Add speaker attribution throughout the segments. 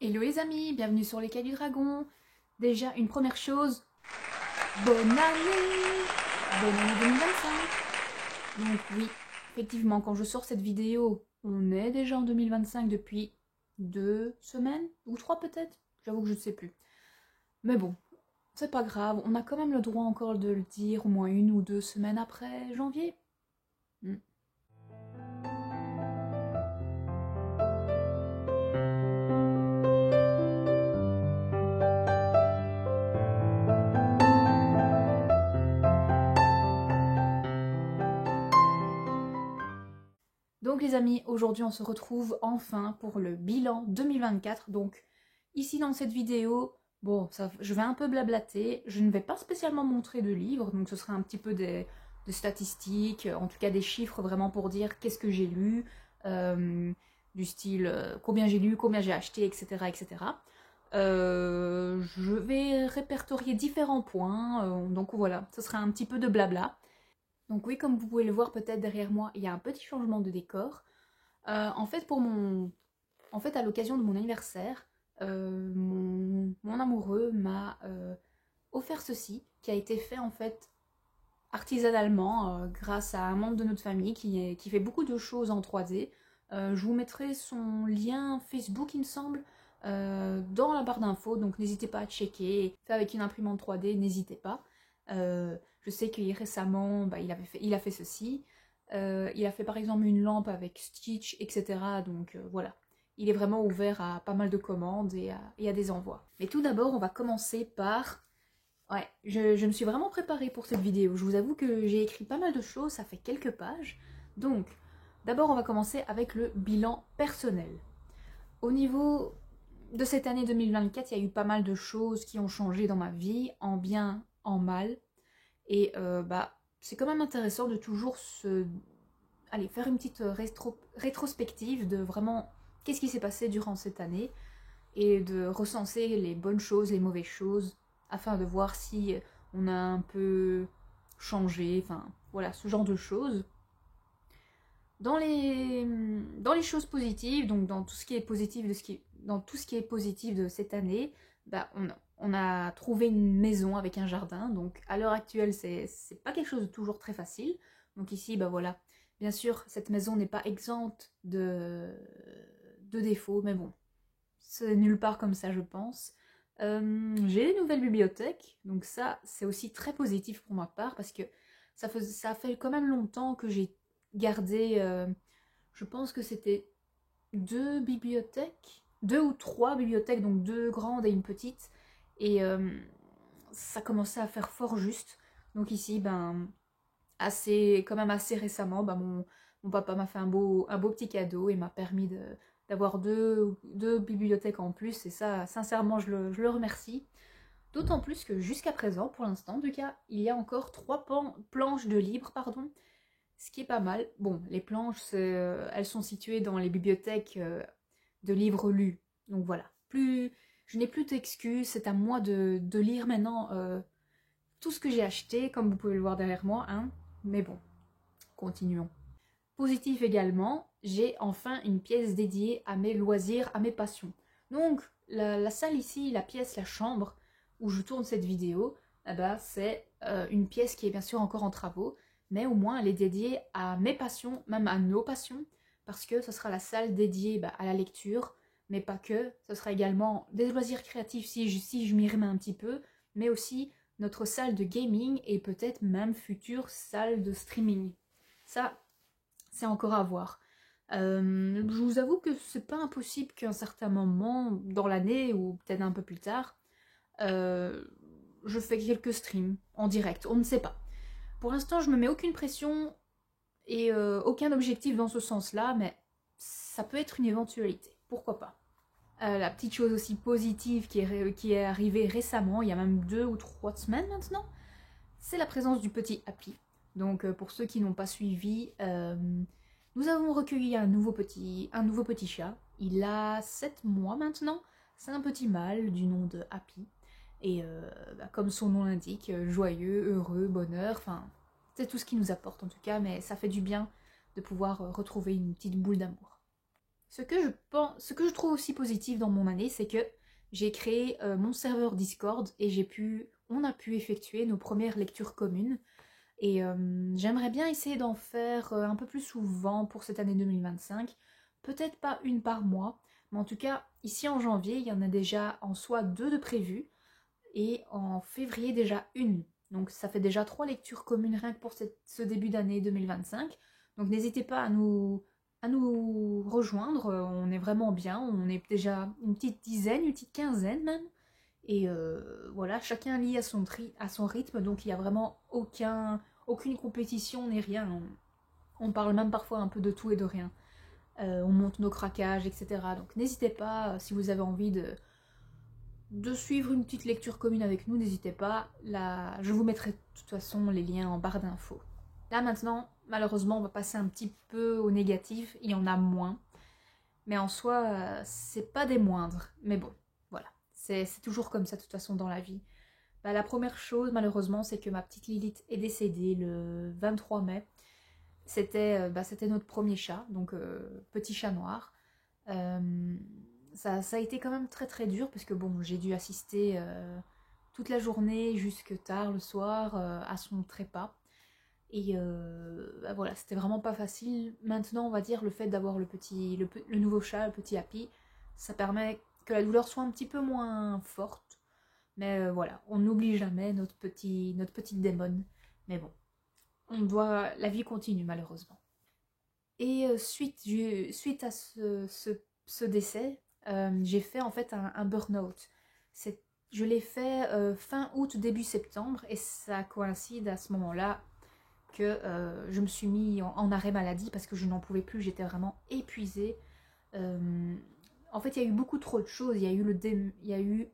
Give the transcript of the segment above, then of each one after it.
Speaker 1: Hello les amis, bienvenue sur les Quais du Dragon. Déjà, une première chose, bonne année! Bonne année 2025! Donc oui, effectivement, quand je sors cette vidéo, on est déjà en 2025 depuis 2 semaines, ou 3 peut-être, j'avoue que je ne sais plus. Mais bon, c'est pas grave, on a quand même le droit encore de le dire au moins 1 ou 2 semaines après janvier. Donc les amis, aujourd'hui on se retrouve enfin pour le bilan 2024. Donc ici dans cette vidéo, bon, je vais un peu blablater, je ne vais pas spécialement montrer de livres, donc ce sera un petit peu des statistiques, en tout cas des chiffres vraiment pour dire qu'est-ce que j'ai lu, du style combien j'ai lu, combien j'ai acheté, etc. etc. Je vais répertorier différents points, donc voilà, ce sera un petit peu de blabla. Donc oui, comme vous pouvez le voir peut-être derrière moi, il y a un petit changement de décor. En fait, à l'occasion de mon anniversaire, mon amoureux m'a offert ceci, qui a été fait en fait artisanalement grâce à un membre de notre famille qui fait beaucoup de choses en 3D. Je vous mettrai son lien Facebook, il me semble, dans la barre d'infos, donc n'hésitez pas à checker. Fait avec une imprimante 3D, n'hésitez pas. Je sais que récemment, il a fait ceci. Il a fait par exemple une lampe avec Stitch, etc. Donc voilà. Il est vraiment ouvert à pas mal de commandes et à des envois. Mais tout d'abord, on va commencer par... Ouais, je me suis vraiment préparée pour cette vidéo. Je vous avoue que j'ai écrit pas mal de choses, ça fait quelques pages. Donc, d'abord, on va commencer avec le bilan personnel. Au niveau de cette année 2024, il y a eu pas mal de choses qui ont changé dans ma vie, en bien, en mal. Et c'est quand même intéressant de toujours faire une petite rétrospective de vraiment qu'est-ce qui s'est passé durant cette année et de recenser les bonnes choses, les mauvaises choses, afin de voir si on a un peu changé, enfin voilà, ce genre de choses. Dans les choses positives, donc dans tout ce qui est positif dans tout ce qui est positif de cette année, on a trouvé une maison avec un jardin. Donc à l'heure actuelle, c'est pas quelque chose de toujours très facile. Donc ici, voilà. Bien sûr, cette maison n'est pas exempte de défauts, mais bon, c'est nulle part comme ça, je pense. J'ai une nouvelle bibliothèque, donc ça, c'est aussi très positif pour ma part, parce que ça fait quand même longtemps que j'ai gardé, je pense que c'était 2 ou 3 bibliothèques, donc 2 grandes et une petite, et ça commençait à faire fort juste. Donc ici, quand même assez récemment, mon papa m'a fait un beau petit cadeau et m'a permis d'avoir deux bibliothèques en plus. Et ça, sincèrement, je le remercie. D'autant plus que jusqu'à présent, pour l'instant, en tout cas, il y a encore 3 planches de livres, pardon, ce qui est pas mal. Bon, les planches, elles sont situées dans les bibliothèques de livres lus. Donc voilà. Je n'ai plus d'excuses, c'est à moi de lire maintenant tout ce que j'ai acheté, comme vous pouvez le voir derrière moi, hein. Mais bon, continuons. Positif également, j'ai enfin une pièce dédiée à mes loisirs, à mes passions. Donc, la salle ici, la pièce, la chambre où je tourne cette vidéo, c'est une pièce qui est bien sûr encore en travaux, mais au moins elle est dédiée à mes passions, même à nos passions, parce que ce sera la salle dédiée à la lecture, mais pas que, ce sera également des loisirs créatifs si je m'y remets un petit peu, mais aussi notre salle de gaming et peut-être même future salle de streaming. Ça, c'est encore à voir. Je vous avoue que c'est pas impossible qu'à un certain moment dans l'année, ou peut-être un peu plus tard, je fais quelques streams en direct, on ne sait pas. Pour l'instant, je me mets aucune pression et aucun objectif dans ce sens-là, mais ça peut être une éventualité, pourquoi pas. La petite chose aussi positive qui est arrivée récemment, il y a même 2 ou 3 semaines maintenant, c'est la présence du petit Happy. Donc pour ceux qui n'ont pas suivi, nous avons recueilli un nouveau petit chat. Il a 7 mois maintenant. C'est un petit mâle du nom de Happy. Et comme son nom l'indique, joyeux, heureux, bonheur, enfin, c'est tout ce qu'il nous apporte en tout cas, mais ça fait du bien de pouvoir retrouver une petite boule d'amour. Ce que je trouve aussi positif dans mon année, c'est que j'ai créé mon serveur Discord et on a pu effectuer nos premières lectures communes. Et j'aimerais bien essayer d'en faire un peu plus souvent pour cette année 2025. Peut-être pas une par mois, mais en tout cas, ici en janvier, il y en a déjà en soi 2 de prévues, et en février déjà une. Donc ça fait déjà 3 lectures communes rien que pour ce début d'année 2025. Donc n'hésitez pas à nous rejoindre, on est vraiment bien, on est déjà une petite dizaine, une petite quinzaine même. Et voilà, chacun lit à son rythme, donc il n'y a vraiment aucune compétition ni rien. On parle même parfois un peu de tout et de rien. On monte nos craquages, etc. Donc n'hésitez pas, si vous avez envie de suivre une petite lecture commune avec nous, n'hésitez pas. Là, je vous mettrai de toute façon les liens en barre d'infos. Là maintenant, malheureusement, on va passer un petit peu au négatif. Il y en a moins. Mais en soi, c'est pas des moindres. Mais bon, voilà. C'est toujours comme ça de toute façon dans la vie. Bah, la première chose, malheureusement, c'est que ma petite Lilith est décédée le 23 mai. C'était notre premier chat, donc petit chat noir. Ça a été quand même très très dur parce que bon, j'ai dû assister toute la journée jusque tard le soir à son trépas. Et bah voilà, c'était vraiment pas facile. Maintenant, on va dire, le fait d'avoir le nouveau chat, le petit Happy, ça permet que la douleur soit un petit peu moins forte. Mais voilà, on n'oublie jamais notre petite démon. Mais bon, la vie continue malheureusement. Et suite à ce décès, j'ai fait en fait un burn-out. Je l'ai fait fin août, début septembre, et ça coïncide à ce moment-là que je me suis mis en arrêt maladie parce que je n'en pouvais plus, j'étais vraiment épuisée. En fait, il y a eu beaucoup trop de choses. Il y a eu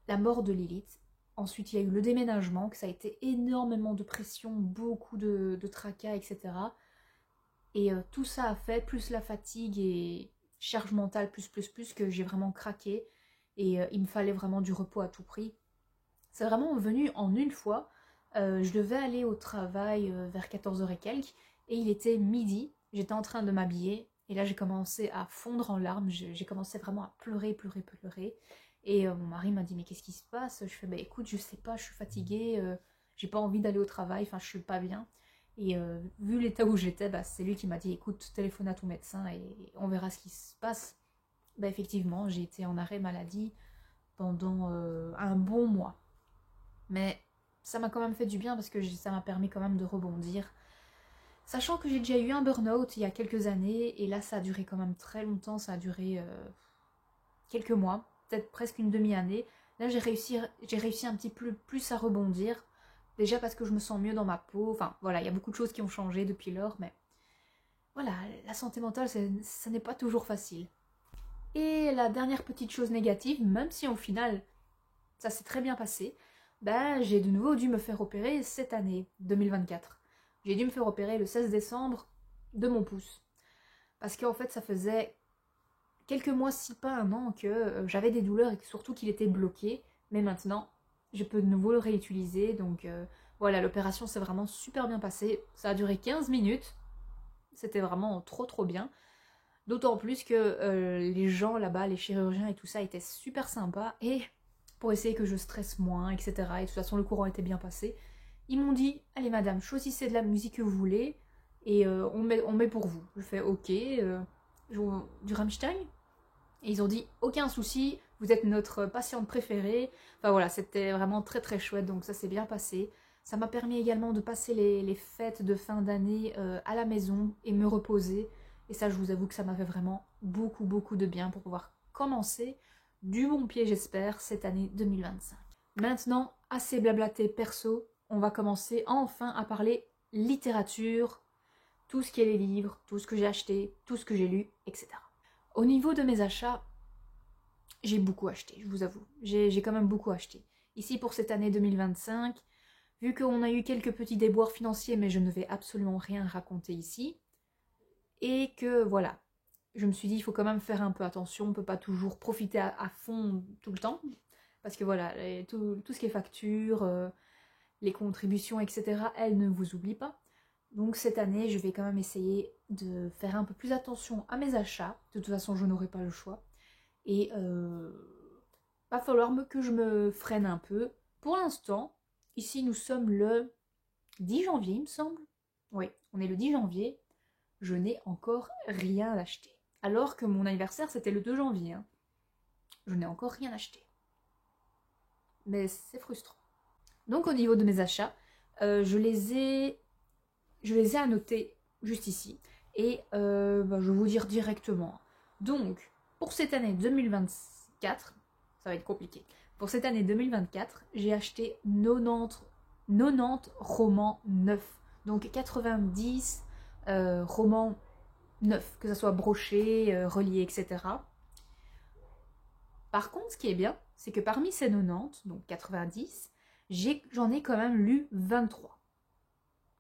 Speaker 1: la mort de Lilith. Ensuite, il y a eu le déménagement, que ça a été énormément de pression, beaucoup de tracas, etc. Et tout ça a fait, plus la fatigue et charge mentale, plus, que j'ai vraiment craqué. Et il me fallait vraiment du repos à tout prix. C'est vraiment venu en une fois. Je devais aller au travail vers 14h et quelques. Et il était midi. J'étais en train de m'habiller. Et là, j'ai commencé à fondre en larmes. J'ai commencé vraiment à pleurer. Et mon mari m'a dit, mais qu'est-ce qui se passe? Je fais, bah écoute, je sais pas, je suis fatiguée. J'ai pas envie d'aller au travail. Enfin, je suis pas bien. Et vu l'état où j'étais, bah, c'est lui qui m'a dit, écoute, téléphone à ton médecin et on verra ce qui se passe. Bah, effectivement, j'ai été en arrêt maladie pendant un bon mois. Mais ça m'a quand même fait du bien parce que ça m'a permis quand même de rebondir. Sachant que j'ai déjà eu un burn-out il y a quelques années, et là ça a duré quand même très longtemps, ça a duré quelques mois, peut-être presque une demi-année. Là j'ai réussi un petit peu plus à rebondir. Déjà parce que je me sens mieux dans ma peau. Enfin voilà, il y a beaucoup de choses qui ont changé depuis lors, mais voilà, la santé mentale, ça n'est pas toujours facile. Et la dernière petite chose négative, même si au final ça s'est très bien passé, bah, j'ai de nouveau dû me faire opérer cette année, 2024. J'ai dû me faire opérer le 16 décembre de mon pouce. Parce qu'en fait, ça faisait quelques mois, si pas un an, que j'avais des douleurs et surtout qu'il était bloqué. Mais maintenant, je peux de nouveau le réutiliser. Donc voilà, l'opération s'est vraiment super bien passée. Ça a duré 15 minutes. C'était vraiment trop trop bien. D'autant plus que les gens là-bas, les chirurgiens et tout ça, étaient super sympas. Et pour essayer que je stresse moins, etc. Et de toute façon, le courant était bien passé. Ils m'ont dit, allez madame, choisissez de la musique que vous voulez et on met pour vous. Je fais ok, du Rammstein. Et ils ont dit, aucun souci, vous êtes notre patiente préférée. Enfin voilà, c'était vraiment très très chouette, donc ça s'est bien passé. Ça m'a permis également de passer les fêtes de fin d'année à la maison et me reposer. Et ça, je vous avoue que ça m'a fait vraiment beaucoup de bien pour pouvoir commencer du bon pied, j'espère, cette année 2025. Maintenant, assez blablaté perso, on va commencer enfin à parler littérature, tout ce qui est les livres, tout ce que j'ai acheté, tout ce que j'ai lu, etc. Au niveau de mes achats, j'ai beaucoup acheté, je vous avoue. J'ai quand même beaucoup acheté. Ici, pour cette année 2025, vu qu'on a eu quelques petits déboires financiers, mais je ne vais absolument rien raconter ici, et que voilà, je me suis dit, il faut quand même faire un peu attention, on ne peut pas toujours profiter à fond tout le temps, parce que voilà, tout ce qui est facture, les contributions, etc., elles ne vous oublient pas. Donc cette année, je vais quand même essayer de faire un peu plus attention à mes achats. De toute façon, je n'aurai pas le choix. Et va falloir que je me freine un peu. Pour l'instant, ici nous sommes le 10 janvier, il me semble. Oui, on est le 10 janvier. Je n'ai encore rien acheté. Alors que mon anniversaire, c'était le 2 janvier. Hein. Je n'ai encore rien acheté. Mais c'est frustrant. Donc au niveau de mes achats, je les ai annotés juste ici. Et je vais vous dire directement. Donc, pour cette année 2024, ça va être compliqué. Pour cette année 2024, j'ai acheté 90 romans neufs. Donc 90 romans neufs, que ce soit brochés, reliés, etc. Par contre, ce qui est bien, c'est que parmi ces 90, donc 90, j'en ai quand même lu 23.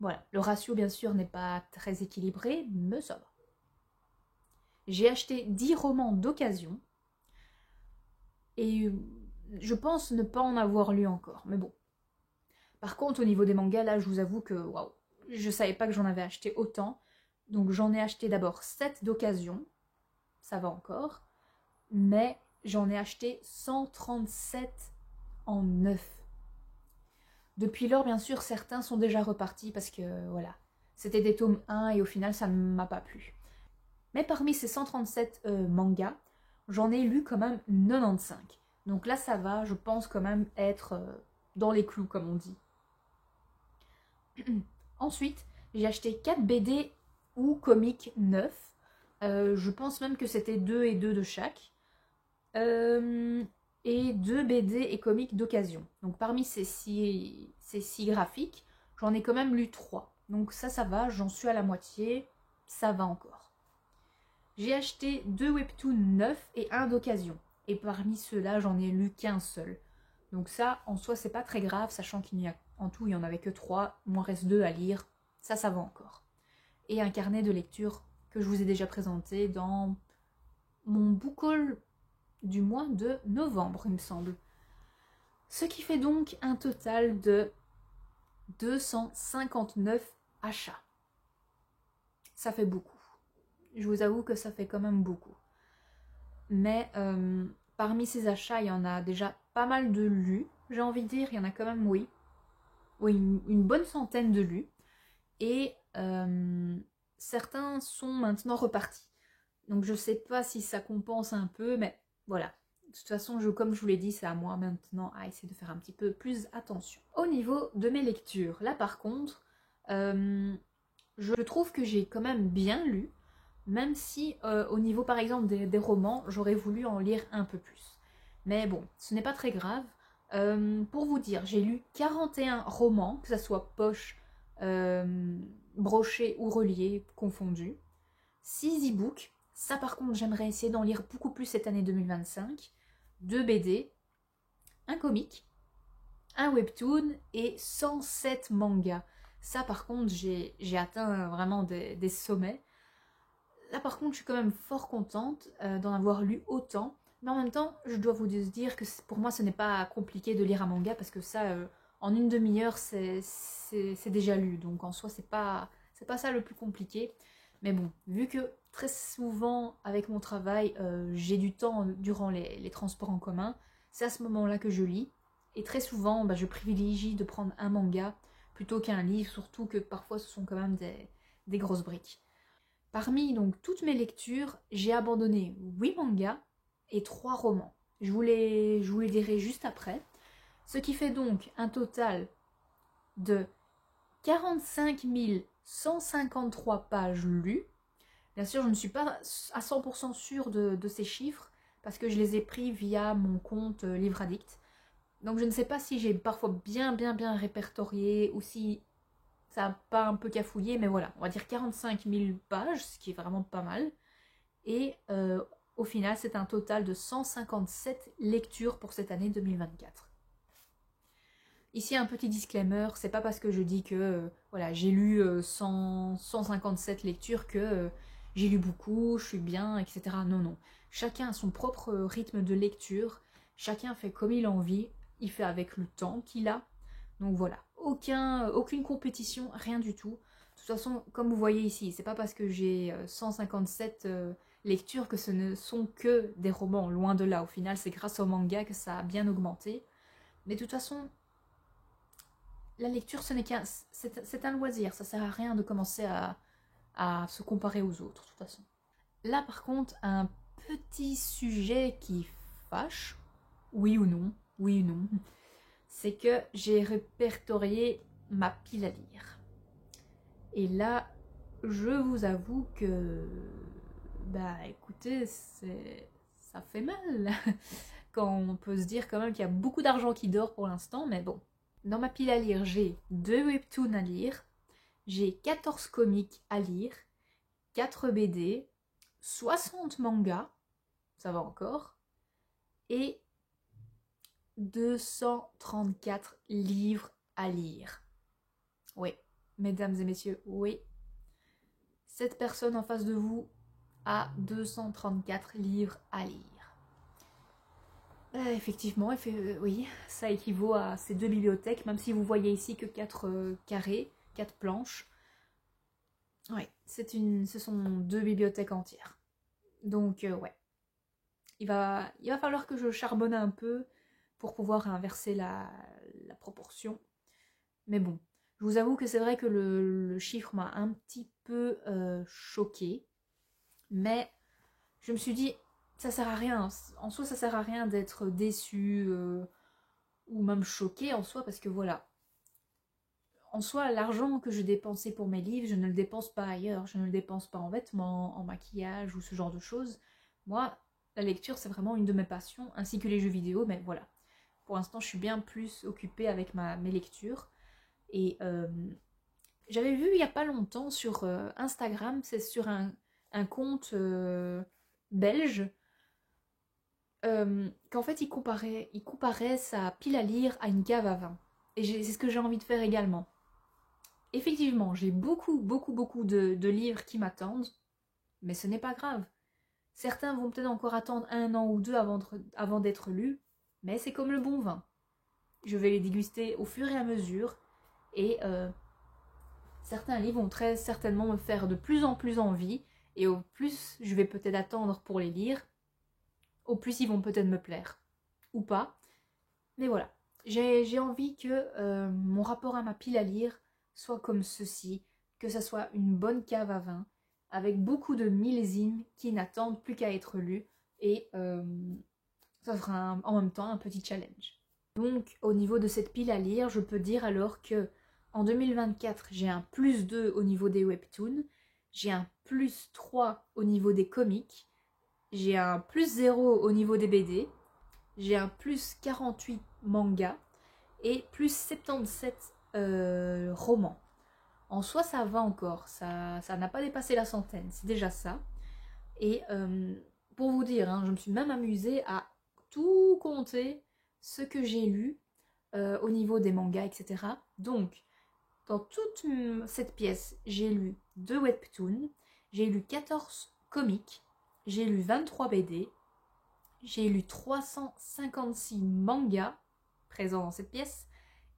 Speaker 1: Voilà, le ratio bien sûr n'est pas très équilibré, mais ça va. J'ai acheté 10 romans d'occasion, et je pense ne pas en avoir lu encore, mais bon. Par contre, au niveau des mangas, là, je vous avoue que, waouh, je savais pas que j'en avais acheté autant. Donc j'en ai acheté d'abord 7 d'occasion, ça va encore, mais j'en ai acheté 137 en neuf. Depuis lors, bien sûr, certains sont déjà repartis parce que, voilà, c'était des tomes 1 et au final, ça ne m'a pas plu. Mais parmi ces 137 mangas, j'en ai lu quand même 95. Donc là, ça va, je pense quand même être dans les clous, comme on dit. Ensuite, j'ai acheté 4 BD ou comics neufs. Je pense même que c'était 2 et 2 de chaque. Et 2 BD et comics d'occasion. Donc parmi ces 6 graphiques, j'en ai quand même lu 3. Donc ça va, j'en suis à la moitié, ça va encore. J'ai acheté 2 webtoons neufs et 1 d'occasion. Et parmi ceux-là, j'en ai lu qu'un seul. Donc ça, en soi, c'est pas très grave, sachant qu'il y a en tout, il n'y en avait que 3, il m'en reste 2 à lire, ça va encore. Et un carnet de lecture que je vous ai déjà présenté dans mon book haul du mois de novembre, il me semble. Ce qui fait donc un total de 259 achats. Ça fait beaucoup. Je vous avoue que ça fait quand même beaucoup. Mais parmi ces achats, il y en a déjà pas mal de lus. J'ai envie de dire, il y en a quand même, oui, une bonne centaine de lus. Et certains sont maintenant repartis. Donc je sais pas si ça compense un peu, mais voilà. De toute façon, comme je vous l'ai dit, c'est à moi maintenant à essayer de faire un petit peu plus attention. Au niveau de mes lectures, là par contre, je trouve que j'ai quand même bien lu, même si au niveau par exemple des romans, j'aurais voulu en lire un peu plus. Mais bon, ce n'est pas très grave. Pour vous dire, j'ai lu 41 romans, que ce soit poche, brochés ou reliés, confondus. 6 e-books. Ça par contre, j'aimerais essayer d'en lire beaucoup plus cette année 2025. 2 BD, un comic, un webtoon et 107 mangas. Ça par contre, j'ai atteint vraiment des sommets. Là par contre, je suis quand même fort contente d'en avoir lu autant. Mais en même temps, je dois vous dire que pour moi, ce n'est pas compliqué de lire un manga parce que ça, en une demi-heure, c'est déjà lu. Donc en soi, c'est pas ça le plus compliqué. Mais bon, vu que très souvent, avec mon travail, j'ai du temps durant les transports en commun, c'est à ce moment-là que je lis. Et très souvent, je privilégie de prendre un manga plutôt qu'un livre, surtout que parfois, ce sont quand même des grosses briques. Parmi donc toutes mes lectures, j'ai abandonné 8 mangas et 3 romans. Je vous les dirai juste après. Ce qui fait donc un total de 45 153 pages lues. Bien sûr, je ne suis pas à 100% sûre de ces chiffres parce que je les ai pris via mon compte Livre Addict. Donc je ne sais pas si j'ai parfois bien répertorié ou si ça n'a pas un peu cafouillé, mais voilà, on va dire 45 000 pages, ce qui est vraiment pas mal. Et au final, c'est un total de 157 lectures pour cette année 2024. Ici, un petit disclaimer, c'est pas parce que je dis que voilà, j'ai lu 157 lectures que j'ai lu beaucoup, je suis bien, etc. Non, non. Chacun a son propre rythme de lecture, chacun fait comme il a envie, il fait avec le temps qu'il a. Donc voilà, aucune compétition, rien du tout. De toute façon, comme vous voyez ici, c'est pas parce que j'ai 157 lectures que ce ne sont que des romans, loin de là. Au final, c'est grâce au manga que ça a bien augmenté. Mais de toute façon, la lecture, c'est un loisir. Ça sert à rien de commencer à se comparer aux autres, de toute façon. Là, par contre, un petit sujet qui fâche, oui ou non, c'est que j'ai répertorié ma pile à lire. Et là, je vous avoue que, bah écoutez, ça fait mal. Quand on peut se dire quand même qu'il y a beaucoup d'argent qui dort pour l'instant, mais bon. Dans ma pile à lire, j'ai 2 webtoons à lire, j'ai 14 comics à lire, 4 BD, 60 mangas, ça va encore, et 234 livres à lire. Oui, mesdames et messieurs, oui. Cette personne en face de vous a 234 livres à lire. Effectivement, oui, ça équivaut à ces 2 bibliothèques, même si vous voyez ici que 4 carrés, 4 planches. Oui, ce sont 2 bibliothèques entières. Donc, ouais. Il va falloir que je charbonne un peu pour pouvoir inverser la proportion. Mais bon, je vous avoue que c'est vrai que le chiffre m'a un petit peu choquée. Mais je me suis dit, ça sert à rien. En soi, ça sert à rien d'être déçu ou même choqué en soi, parce que voilà. En soi, l'argent que je dépensais pour mes livres, je ne le dépense pas ailleurs. Je ne le dépense pas en vêtements, en maquillage ou ce genre de choses. Moi, la lecture, c'est vraiment une de mes passions, ainsi que les jeux vidéo, mais voilà. Pour l'instant, je suis bien plus occupée avec mes lectures. Et j'avais vu il n'y a pas longtemps sur Instagram, c'est sur un compte belge, qu'en fait il comparait sa pile à lire à une cave à vin. Et c'est ce que j'ai envie de faire également. Effectivement, j'ai beaucoup de livres qui m'attendent, mais ce n'est pas grave. Certains vont peut-être encore attendre 1 an ou 2 avant d'être lus, mais c'est comme le bon vin. Je vais les déguster au fur et à mesure, et certains livres vont très certainement me faire de plus en plus envie, et au plus je vais peut-être attendre pour les lire, au plus ils vont peut-être me plaire. Ou pas. Mais voilà. J'ai envie que mon rapport à ma pile à lire soit comme ceci, que ça soit une bonne cave à vin, avec beaucoup de millésimes qui n'attendent plus qu'à être lus, et ça sera en même temps un petit challenge. Donc au niveau de cette pile à lire, je peux dire alors que en 2024, j'ai un +2 au niveau des webtoons, j'ai un +3 au niveau des comics, j'ai un +0 au niveau des BD, j'ai un +48 manga et +77 romans. En soi, ça va encore, ça n'a pas dépassé la centaine, c'est déjà ça. Et pour vous dire, hein, je me suis même amusée à tout compter ce que j'ai lu au niveau des mangas, etc. Donc, dans toute cette pièce, j'ai lu 2 webtoons, j'ai lu 14 comics, j'ai lu 23 BD, j'ai lu 356 mangas présents dans cette pièce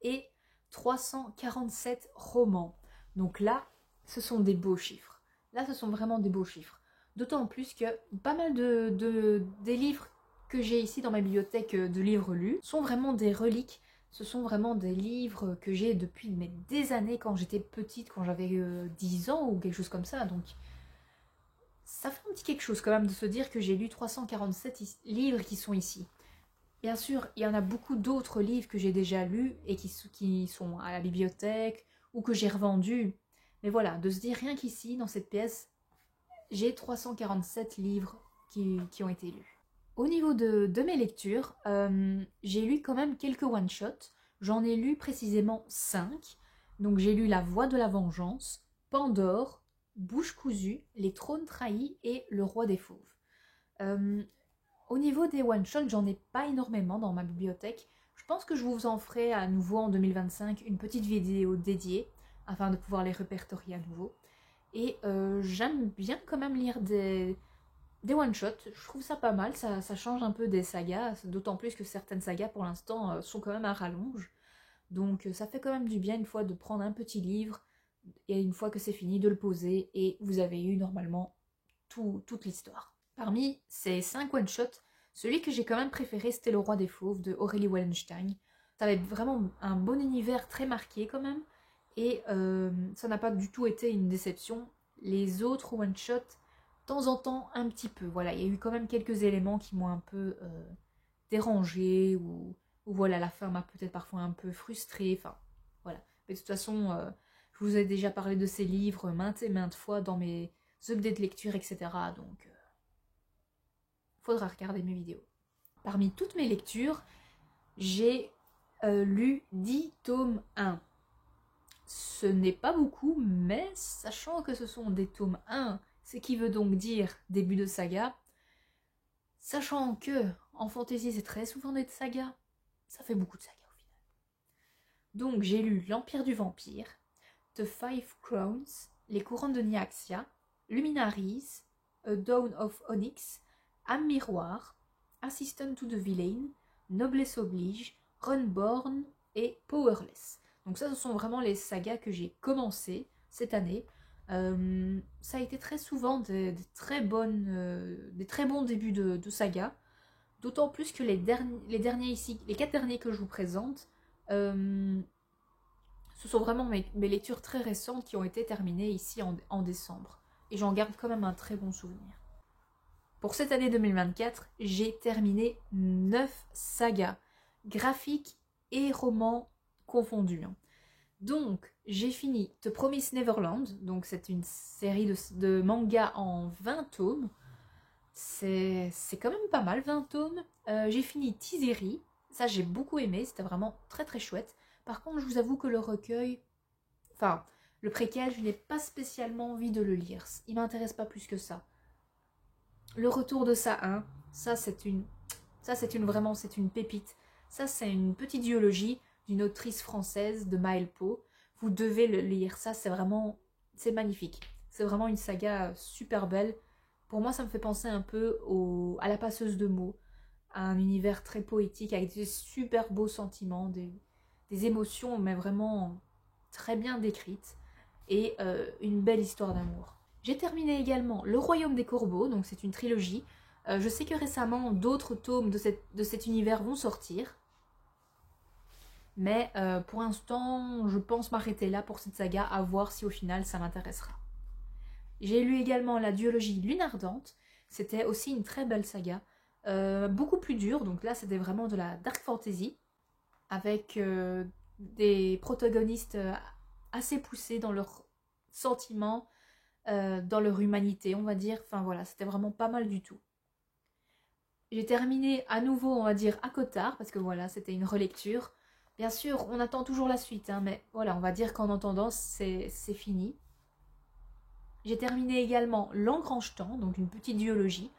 Speaker 1: et 347 romans. Donc là, ce sont des beaux chiffres. Là, ce sont vraiment des beaux chiffres. D'autant plus que pas mal des livres que j'ai ici dans ma bibliothèque de livres lus sont vraiment des reliques. Ce sont vraiment des livres que j'ai depuis des années quand j'étais petite, quand j'avais 10 ans ou quelque chose comme ça. Donc ça fait un petit quelque chose quand même de se dire que j'ai lu 347 livres qui sont ici. Bien sûr, il y en a beaucoup d'autres livres que j'ai déjà lus et qui sont à la bibliothèque ou que j'ai revendus. Mais voilà, de se dire rien qu'ici, dans cette pièce, j'ai 347 livres qui ont été lus. Au niveau de mes lectures, j'ai lu quand même quelques one-shots. J'en ai lu précisément 5. Donc j'ai lu La Voix de la Vengeance, Pandore, Bouche cousue, Les Trônes trahis et Le Roi des Fauves. Au niveau des one-shots, j'en ai pas énormément dans ma bibliothèque. Je pense que je vous en ferai à nouveau en 2025 une petite vidéo dédiée afin de pouvoir les répertorier à nouveau. Et j'aime bien quand même lire des one-shots, je trouve ça pas mal, ça change un peu des sagas, d'autant plus que certaines sagas pour l'instant sont quand même à rallonge. Donc ça fait quand même du bien une fois de prendre un petit livre, et une fois que c'est fini, de le poser et vous avez eu normalement toute l'histoire. Parmi ces 5 one-shots, celui que j'ai quand même préféré, c'était Le Roi des Fauves de Aurélie Wallenstein. Ça avait vraiment un bon univers très marqué quand même, et ça n'a pas du tout été une déception. Les autres one-shots, de temps en temps, un petit peu. Voilà, il y a eu quand même quelques éléments qui m'ont un peu dérangé, ou voilà, la fin m'a peut-être parfois un peu frustrée, enfin, voilà. Mais de toute façon, je vous ai déjà parlé de ces livres maintes et maintes fois dans mes updates de lecture, etc. Donc, faudra regarder mes vidéos. Parmi toutes mes lectures, j'ai lu 10 tomes 1. Ce n'est pas beaucoup, mais sachant que ce sont des tomes 1, ce qui veut donc dire début de saga, sachant que en fantasy c'est très souvent des sagas, ça fait beaucoup de sagas au final. Donc j'ai lu L'Empire du Vampire, The Five Crowns, Les Couronnes de Nyaxia, Luminaries, A Dawn of Onyx, Âme Miroir, Assistant to the Villain, Noblesse Oblige, Runborn et Powerless. Donc ça, ce sont vraiment les sagas que j'ai commencé cette année. Ça a été très souvent des très bons débuts de saga. D'autant plus que les derniers ici, les 4 derniers que je vous présente, ce sont vraiment mes lectures très récentes qui ont été terminées ici en décembre. Et j'en garde quand même un très bon souvenir. Pour cette année 2024, j'ai terminé 9 sagas, graphiques et romans confondus. Donc, j'ai fini The Promised Neverland, donc c'est une série de mangas en 20 tomes. C'est quand même pas mal, 20 tomes. J'ai fini Tizeri, ça j'ai beaucoup aimé, c'était vraiment très très chouette. Par contre, je vous avoue que le recueil, enfin, le préquel, je n'ai pas spécialement envie de le lire. Il m'intéresse pas plus que ça. Le retour de Sa-1, ça c'est une pépite. Ça c'est une petite duologie d'une autrice française de Maëlle Pau. Vous devez le lire, ça c'est magnifique. C'est vraiment une saga super belle. Pour moi ça me fait penser un peu à La Passeuse de mots, à un univers très poétique avec des super beaux sentiments, des émotions mais vraiment très bien décrites, et une belle histoire d'amour. J'ai terminé également Le Royaume des Corbeaux, donc c'est une trilogie. Je sais que récemment d'autres tomes de cet univers vont sortir, mais pour l'instant je pense m'arrêter là pour cette saga, à voir si au final ça m'intéressera. J'ai lu également la duologie Lune Ardente, c'était aussi une très belle saga, beaucoup plus dure, donc là c'était vraiment de la dark fantasy, avec des protagonistes assez poussés dans leurs sentiments, dans leur humanité, on va dire. Enfin voilà, c'était vraiment pas mal du tout. J'ai terminé à nouveau, on va dire, à Cotard, parce que voilà, c'était une relecture. Bien sûr, on attend toujours la suite, hein, mais voilà, on va dire qu'en entendant, c'est fini. J'ai terminé également L'Engrange-Temps, donc une petite duologie.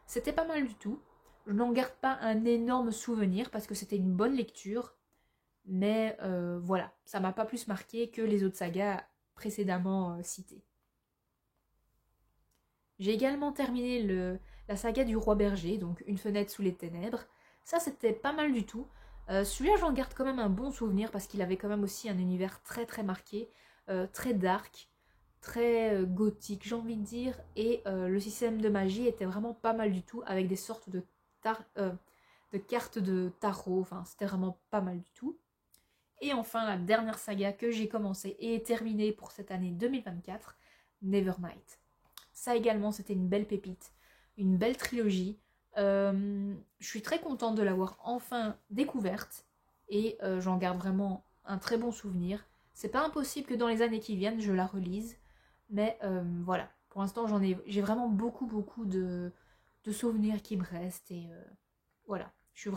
Speaker 1: C'était pas mal du tout. Je n'en garde pas un énorme souvenir, parce que c'était une bonne lecture. Mais voilà, ça m'a pas plus marqué que les autres sagas précédemment citées. J'ai également terminé la saga du Roi Berger, donc Une fenêtre sous les ténèbres. Ça, c'était pas mal du tout. Celui-là, j'en garde quand même un bon souvenir parce qu'il avait quand même aussi un univers très très marqué, très dark, très gothique, j'ai envie de dire. Et le système de magie était vraiment pas mal du tout, avec des sortes de cartes de tarot. Enfin, c'était vraiment pas mal du tout. Et enfin, la dernière saga que j'ai commencée et terminée pour cette année 2024, Nevernight. Ça également, c'était une belle pépite, une belle trilogie. Je suis très contente de l'avoir enfin découverte, et j'en garde vraiment un très bon souvenir. C'est pas impossible que dans les années qui viennent, je la relise, mais voilà. Pour l'instant, j'ai vraiment beaucoup de souvenirs qui me restent, et voilà. Je suis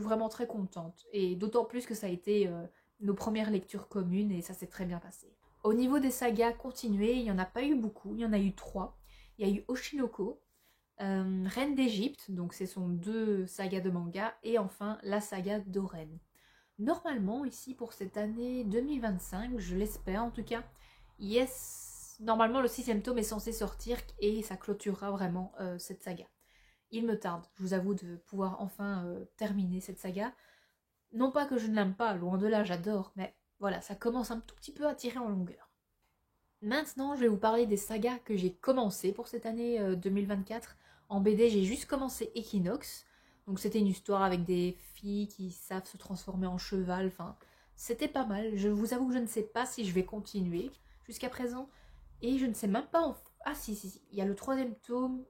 Speaker 1: vraiment très contente, et d'autant plus que ça a été nos premières lectures communes, et ça s'est très bien passé. Au niveau des sagas continuées, il n'y en a pas eu beaucoup, il y en a eu 3. Il y a eu Oshinoko, Reine d'Égypte, donc ce sont 2 sagas de manga, et enfin la saga d'Oren. Normalement, ici pour cette année 2025, je l'espère en tout cas, normalement le 6e tome est censé sortir et ça clôturera vraiment cette saga. Il me tarde, je vous avoue, de pouvoir enfin terminer cette saga. Non pas que je ne l'aime pas, loin de là, j'adore, mais voilà, ça commence un tout petit peu à tirer en longueur. Maintenant, je vais vous parler des sagas que j'ai commencé pour cette année 2024. En BD, j'ai juste commencé Equinox. Donc c'était une histoire avec des filles qui savent se transformer en cheval. Enfin, c'était pas mal. Je vous avoue que je ne sais pas si je vais continuer jusqu'à présent. Et je ne sais même pas... Ah si. Il y a le troisième tome.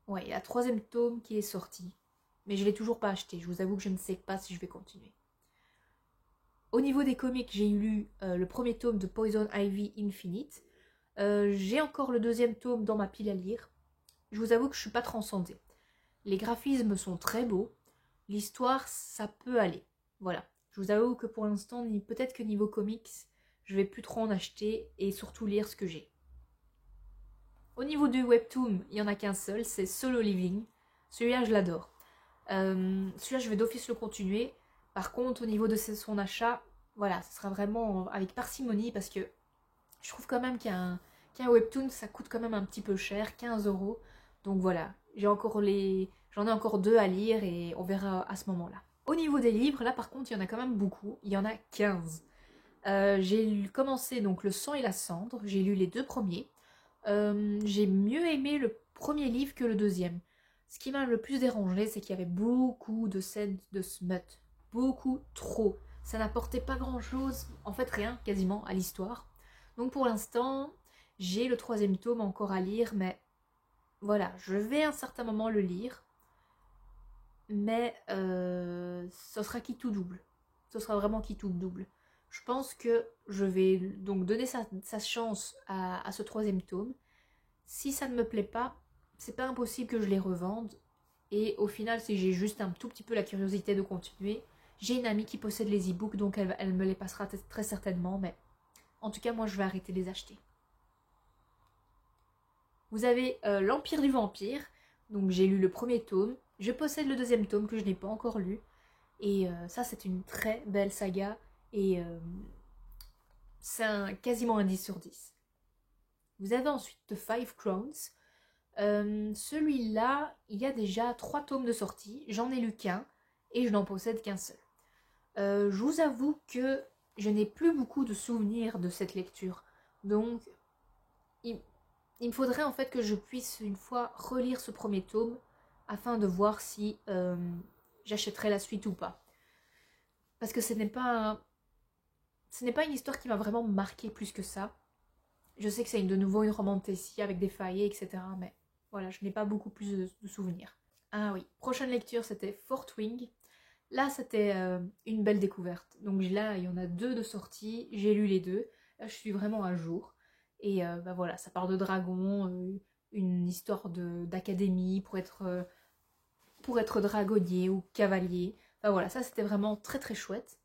Speaker 1: Ouais, il y a le troisième tome qui est sorti. Mais je l'ai toujours pas acheté. Je vous avoue que je ne sais pas si je vais continuer. Au niveau des comics, j'ai lu le premier tome de Poison Ivy Infinite. J'ai encore le deuxième tome dans ma pile à lire. Je vous avoue que je suis pas transcendée. Les graphismes sont très beaux. L'histoire, ça peut aller. Voilà. Je vous avoue que pour l'instant, peut-être que niveau comics, je vais plus trop en acheter et surtout lire ce que j'ai. Au niveau du webtoon, il n'y en a qu'un seul, c'est Solo Living. Celui-là, je l'adore. Celui-là, je vais d'office le continuer. Par contre, au niveau de son achat, voilà, ce sera vraiment avec parcimonie parce que je trouve quand même qu'un webtoon, ça coûte quand même un petit peu cher, 15 €. Donc voilà, j'en ai encore 2 à lire et on verra à ce moment-là. Au niveau des livres, là par contre, il y en a quand même beaucoup. Il y en a 15. J'ai commencé donc Le sang et la cendre. J'ai lu les 2 premiers. J'ai mieux aimé le premier livre que le deuxième. Ce qui m'a le plus dérangé, c'est qu'il y avait beaucoup de scènes de smut. Beaucoup trop. Ça n'apportait pas grand-chose, en fait rien, quasiment, à l'histoire. Donc pour l'instant, j'ai le troisième tome encore à lire, mais voilà, je vais à un certain moment le lire. Mais ce sera qui tout double. Ce sera vraiment qui tout double. Je pense que je vais donc donner sa chance à ce troisième tome. Si ça ne me plaît pas, c'est pas impossible que je les revende. Et au final, si j'ai juste un tout petit peu la curiosité de continuer, j'ai une amie qui possède les e-books, donc elle me les passera très certainement. Mais en tout cas, moi, je vais arrêter de les acheter. Vous avez l'Empire du Vampire. Donc j'ai lu le premier tome. Je possède le deuxième tome que je n'ai pas encore lu. Et ça, c'est une très belle saga. Et c'est quasiment un 10 sur 10. Vous avez ensuite The Five Crowns. Celui-là, il y a déjà 3 tomes de sortie. J'en ai lu qu'un et je n'en possède qu'un seul. Je vous avoue que je n'ai plus beaucoup de souvenirs de cette lecture. Donc, il me faudrait en fait que je puisse une fois relire ce premier tome afin de voir si j'achèterai la suite ou pas. Parce que ce n'est pas une histoire qui m'a vraiment marqué plus que ça. Je sais que c'est de nouveau une romantécie avec des faillets, etc. Mais voilà, je n'ai pas beaucoup plus de souvenirs. Ah oui, prochaine lecture, c'était Fort Wing. Là, c'était une belle découverte. Donc là, il y en a 2 de sortie. J'ai lu les 2. Là, je suis vraiment à jour. Et bah voilà, ça parle de dragons, une histoire d'académie pour être dragonnier ou cavalier. Enfin voilà, ça c'était vraiment très très chouette.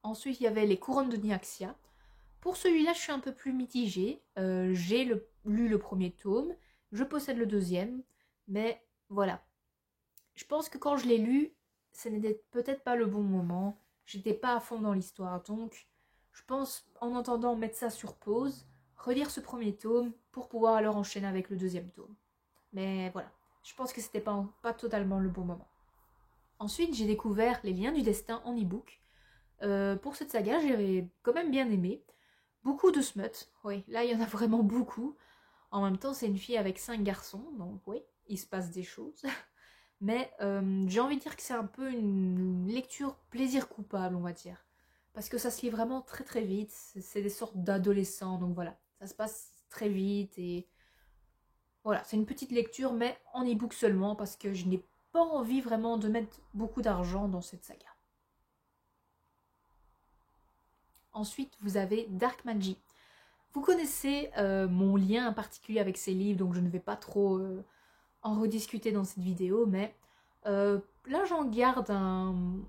Speaker 1: Ensuite, il y avait Les couronnes de Nyaxia. Pour celui-là, je suis un peu plus mitigée. J'ai lu le premier tome, je possède le deuxième, mais voilà. Je pense que quand je l'ai lu, ce n'était peut-être pas le bon moment. J'étais pas à fond dans l'histoire, donc je pense en entendant mettre ça sur pause, relire ce premier tome pour pouvoir alors enchaîner avec le deuxième tome. Mais voilà, je pense que c'était pas totalement le bon moment. Ensuite, j'ai découvert Les Liens du Destin en e-book. Pour cette saga, j'ai quand même bien aimé. Beaucoup de smut, oui, là il y en a vraiment beaucoup. En même temps, c'est une fille avec 5 garçons, donc oui, il se passe des choses. Mais j'ai envie de dire que c'est un peu une lecture plaisir coupable, on va dire. Parce que ça se lit vraiment très très vite, c'est des sortes d'adolescents, donc voilà. Ça se passe très vite et voilà, c'est une petite lecture, mais en e-book seulement, parce que je n'ai pas envie vraiment de mettre beaucoup d'argent dans cette saga. Ensuite, vous avez Dark Magie. Vous connaissez mon lien particulier avec ces livres, donc je ne vais pas trop en rediscuter dans cette vidéo, mais là j'en garde un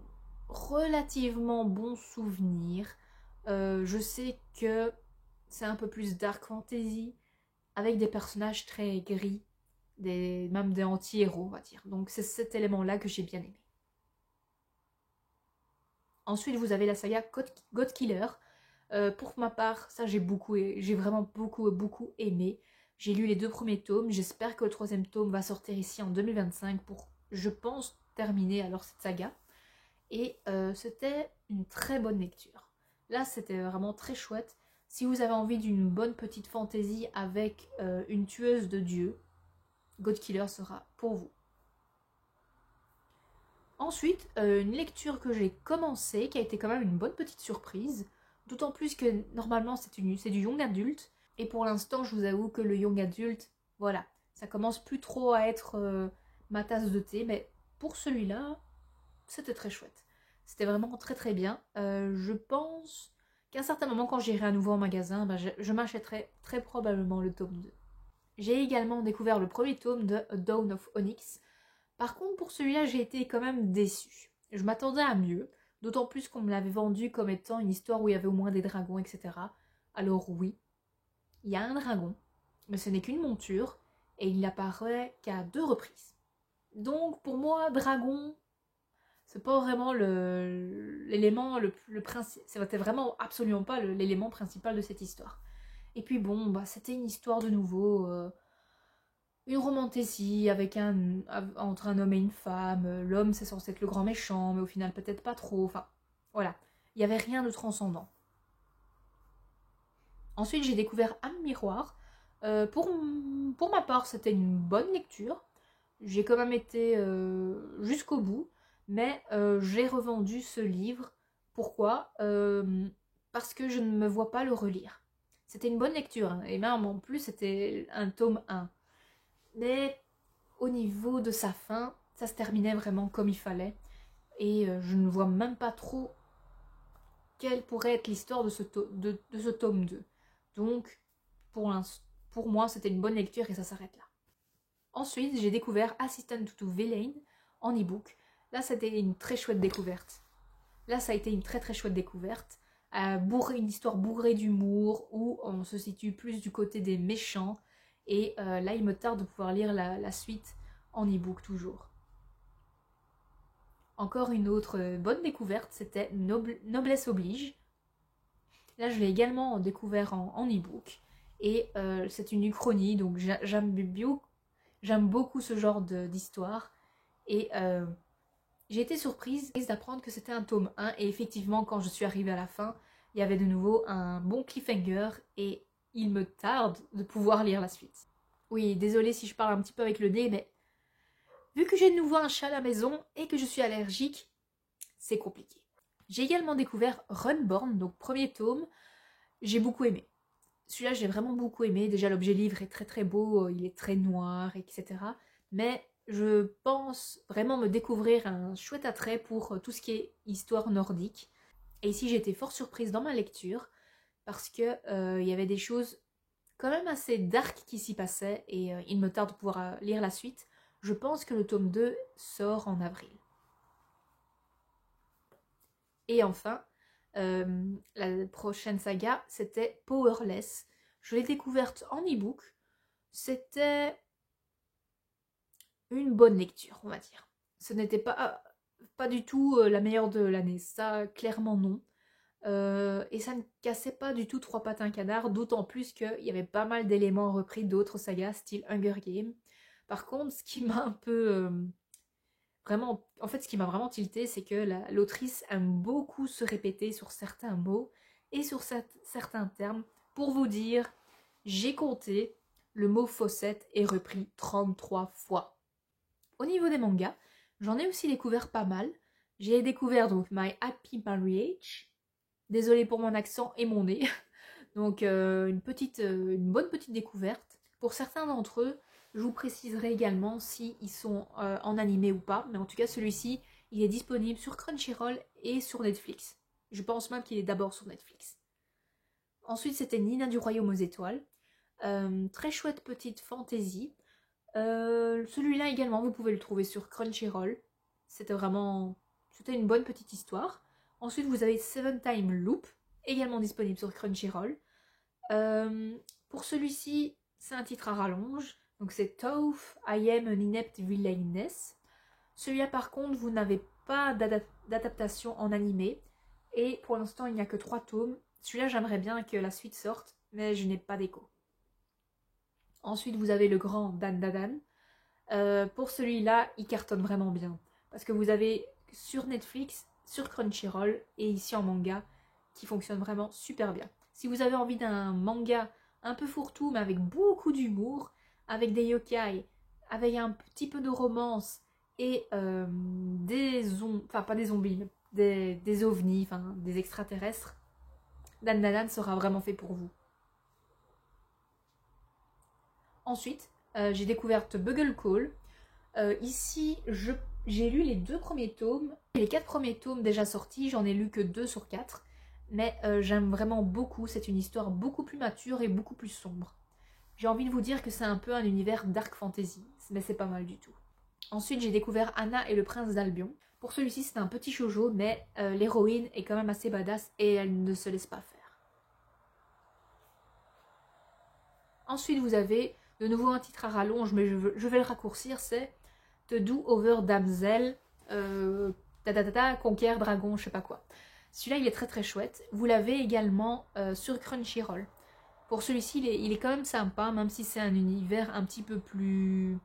Speaker 1: relativement bon souvenir. Je sais que c'est un peu plus dark fantasy, avec des personnages très gris, même des anti-héros, on va dire. Donc c'est cet élément-là que j'ai bien aimé. Ensuite, vous avez la saga God Killer. Pour ma part, ça j'ai vraiment beaucoup aimé. J'ai lu les 2 premiers tomes. J'espère que le troisième tome va sortir ici en 2025 pour, je pense, terminer alors cette saga. Et c'était une très bonne lecture. Là, c'était vraiment très chouette. Si vous avez envie d'une bonne petite fantaisie avec une tueuse de dieux, God Killer sera pour vous. Ensuite, une lecture que j'ai commencée, qui a été quand même une bonne petite surprise, d'autant plus que normalement c'est du young adulte, et pour l'instant je vous avoue que le young adulte, voilà, ça commence plus trop à être ma tasse de thé, mais pour celui-là, c'était très chouette. C'était vraiment très très bien. Je pense qu'à un certain moment, quand j'irai à nouveau en magasin, je m'achèterai très probablement le tome 2. J'ai également découvert le premier tome de A Dawn of Onyx. Par contre, pour celui-là, j'ai été quand même déçue. Je m'attendais à mieux, d'autant plus qu'on me l'avait vendu comme étant une histoire où il y avait au moins des dragons, etc. Alors oui, il y a un dragon, mais ce n'est qu'une monture, et il n'apparaît qu'à 2 reprises. Donc pour moi, dragon, c'est pas vraiment l'élément le principal. C'était vraiment absolument pas l'élément principal de cette histoire. Et puis bon, c'était une histoire de nouveau, une romantésie entre un homme et une femme. L'homme c'est censé être le grand méchant, mais au final peut-être pas trop. Enfin, voilà. Il n'y avait rien de transcendant. Ensuite, j'ai découvert Âme Miroir. Pour ma part, c'était une bonne lecture. J'ai quand même été jusqu'au bout, mais j'ai revendu ce livre. Pourquoi parce que je ne me vois pas le relire. C'était une bonne lecture, hein, et même en plus c'était un tome 1. Mais au niveau de sa fin, ça se terminait vraiment comme il fallait. Et je ne vois même pas trop quelle pourrait être l'histoire de ce tome 2. Donc, pour moi, c'était une bonne lecture et ça s'arrête là. Ensuite, j'ai découvert Assistant to Villain en e-book. Là, c'était une très chouette découverte. Là, ça a été une très très chouette découverte. Une histoire bourrée d'humour où on se situe plus du côté des méchants. Et là, il me tarde de pouvoir lire la suite en e-book toujours. Encore une autre bonne découverte, c'était Noblesse Oblige. Là, je l'ai également découvert en e-book. Et c'est une uchronie, donc j'aime beaucoup ce genre d'histoire. Et j'ai été surprise d'apprendre que c'était un tome 1. Et effectivement, quand je suis arrivée à la fin, il y avait de nouveau un bon cliffhanger. Et il me tarde de pouvoir lire la suite. Oui, désolée si je parle un petit peu avec le nez, mais vu que j'ai de nouveau un chat à la maison et que je suis allergique, c'est compliqué. J'ai également découvert Runborn, donc premier tome. J'ai beaucoup aimé. Celui-là, j'ai vraiment beaucoup aimé. Déjà, l'objet livre est très très beau, il est très noir, etc. Mais je pense vraiment me découvrir un chouette attrait pour tout ce qui est histoire nordique. Et ici, j'ai été fort surprise dans ma lecture parce que il y avait des choses quand même assez dark qui s'y passaient et il me tarde de pouvoir lire la suite. Je pense que le tome 2 sort en avril. Et enfin, la prochaine saga, c'était Powerless. Je l'ai découverte en e-book. C'était une bonne lecture, on va dire. Ce n'était pas du tout la meilleure de l'année, ça, clairement non. Et ça ne cassait pas du tout Trois pattes un canard, d'autant plus qu'il y avait pas mal d'éléments repris d'autres sagas, style Hunger Games. Par contre, ce qui m'a un peu... en fait, ce qui m'a vraiment tilté, c'est que l'autrice aime beaucoup se répéter sur certains mots et sur certains termes. Pour vous dire, j'ai compté, le mot fossette est repris 33 fois. Au niveau des mangas, j'en ai aussi découvert pas mal. J'ai découvert donc My Happy Marriage. Désolée pour mon accent et mon nez. Donc une bonne petite découverte. Pour certains d'entre eux, je vous préciserai également s'ils sont en animé ou pas. Mais en tout cas, celui-ci, il est disponible sur Crunchyroll et sur Netflix. Je pense même qu'il est d'abord sur Netflix. Ensuite, c'était Nina du Royaume aux Étoiles. Très chouette petite fantaisie. Celui-là également, vous pouvez le trouver sur Crunchyroll. C'était une bonne petite histoire. Ensuite, vous avez Seven Time Loop, également disponible sur Crunchyroll. Pour celui-ci, c'est un titre à rallonge. Donc c'est Tauf, I am an inept villainess. Celui-là, par contre, vous n'avez pas d'adaptation en animé. Et pour l'instant, il n'y a que 3 tomes. Celui-là, j'aimerais bien que la suite sorte, mais je n'ai pas d'écho. Ensuite, vous avez le grand Dan Dadan. Pour celui-là, il cartonne vraiment bien. Parce que vous avez sur Netflix, sur Crunchyroll et ici en manga, qui fonctionne vraiment super bien. Si vous avez envie d'un manga un peu fourre-tout, mais avec beaucoup d'humour, avec des yokai, avec un petit peu de romance et enfin pas des zombies, mais des ovnis, enfin des extraterrestres, Dan Dan Dan sera vraiment fait pour vous. Ensuite, j'ai découvert Bugle Call. Ici, j'ai lu les 2 premiers tomes. Les 4 premiers tomes déjà sortis, j'en ai lu que 2 sur 4. Mais j'aime vraiment beaucoup, c'est une histoire beaucoup plus mature et beaucoup plus sombre. J'ai envie de vous dire que c'est un peu un univers dark fantasy, mais c'est pas mal du tout. Ensuite, j'ai découvert Anna et le prince d'Albion. Pour celui-ci, c'est un petit shoujo, mais l'héroïne est quand même assez badass et elle ne se laisse pas faire. Ensuite, vous avez de nouveau un titre à rallonge, mais je vais le raccourcir, c'est The Do-Over Damsel, Conquer Dragon, je sais pas quoi. Celui-là, il est très très chouette. Vous l'avez également sur Crunchyroll. Pour celui-ci, il est quand même sympa, même si c'est un univers un petit peu plus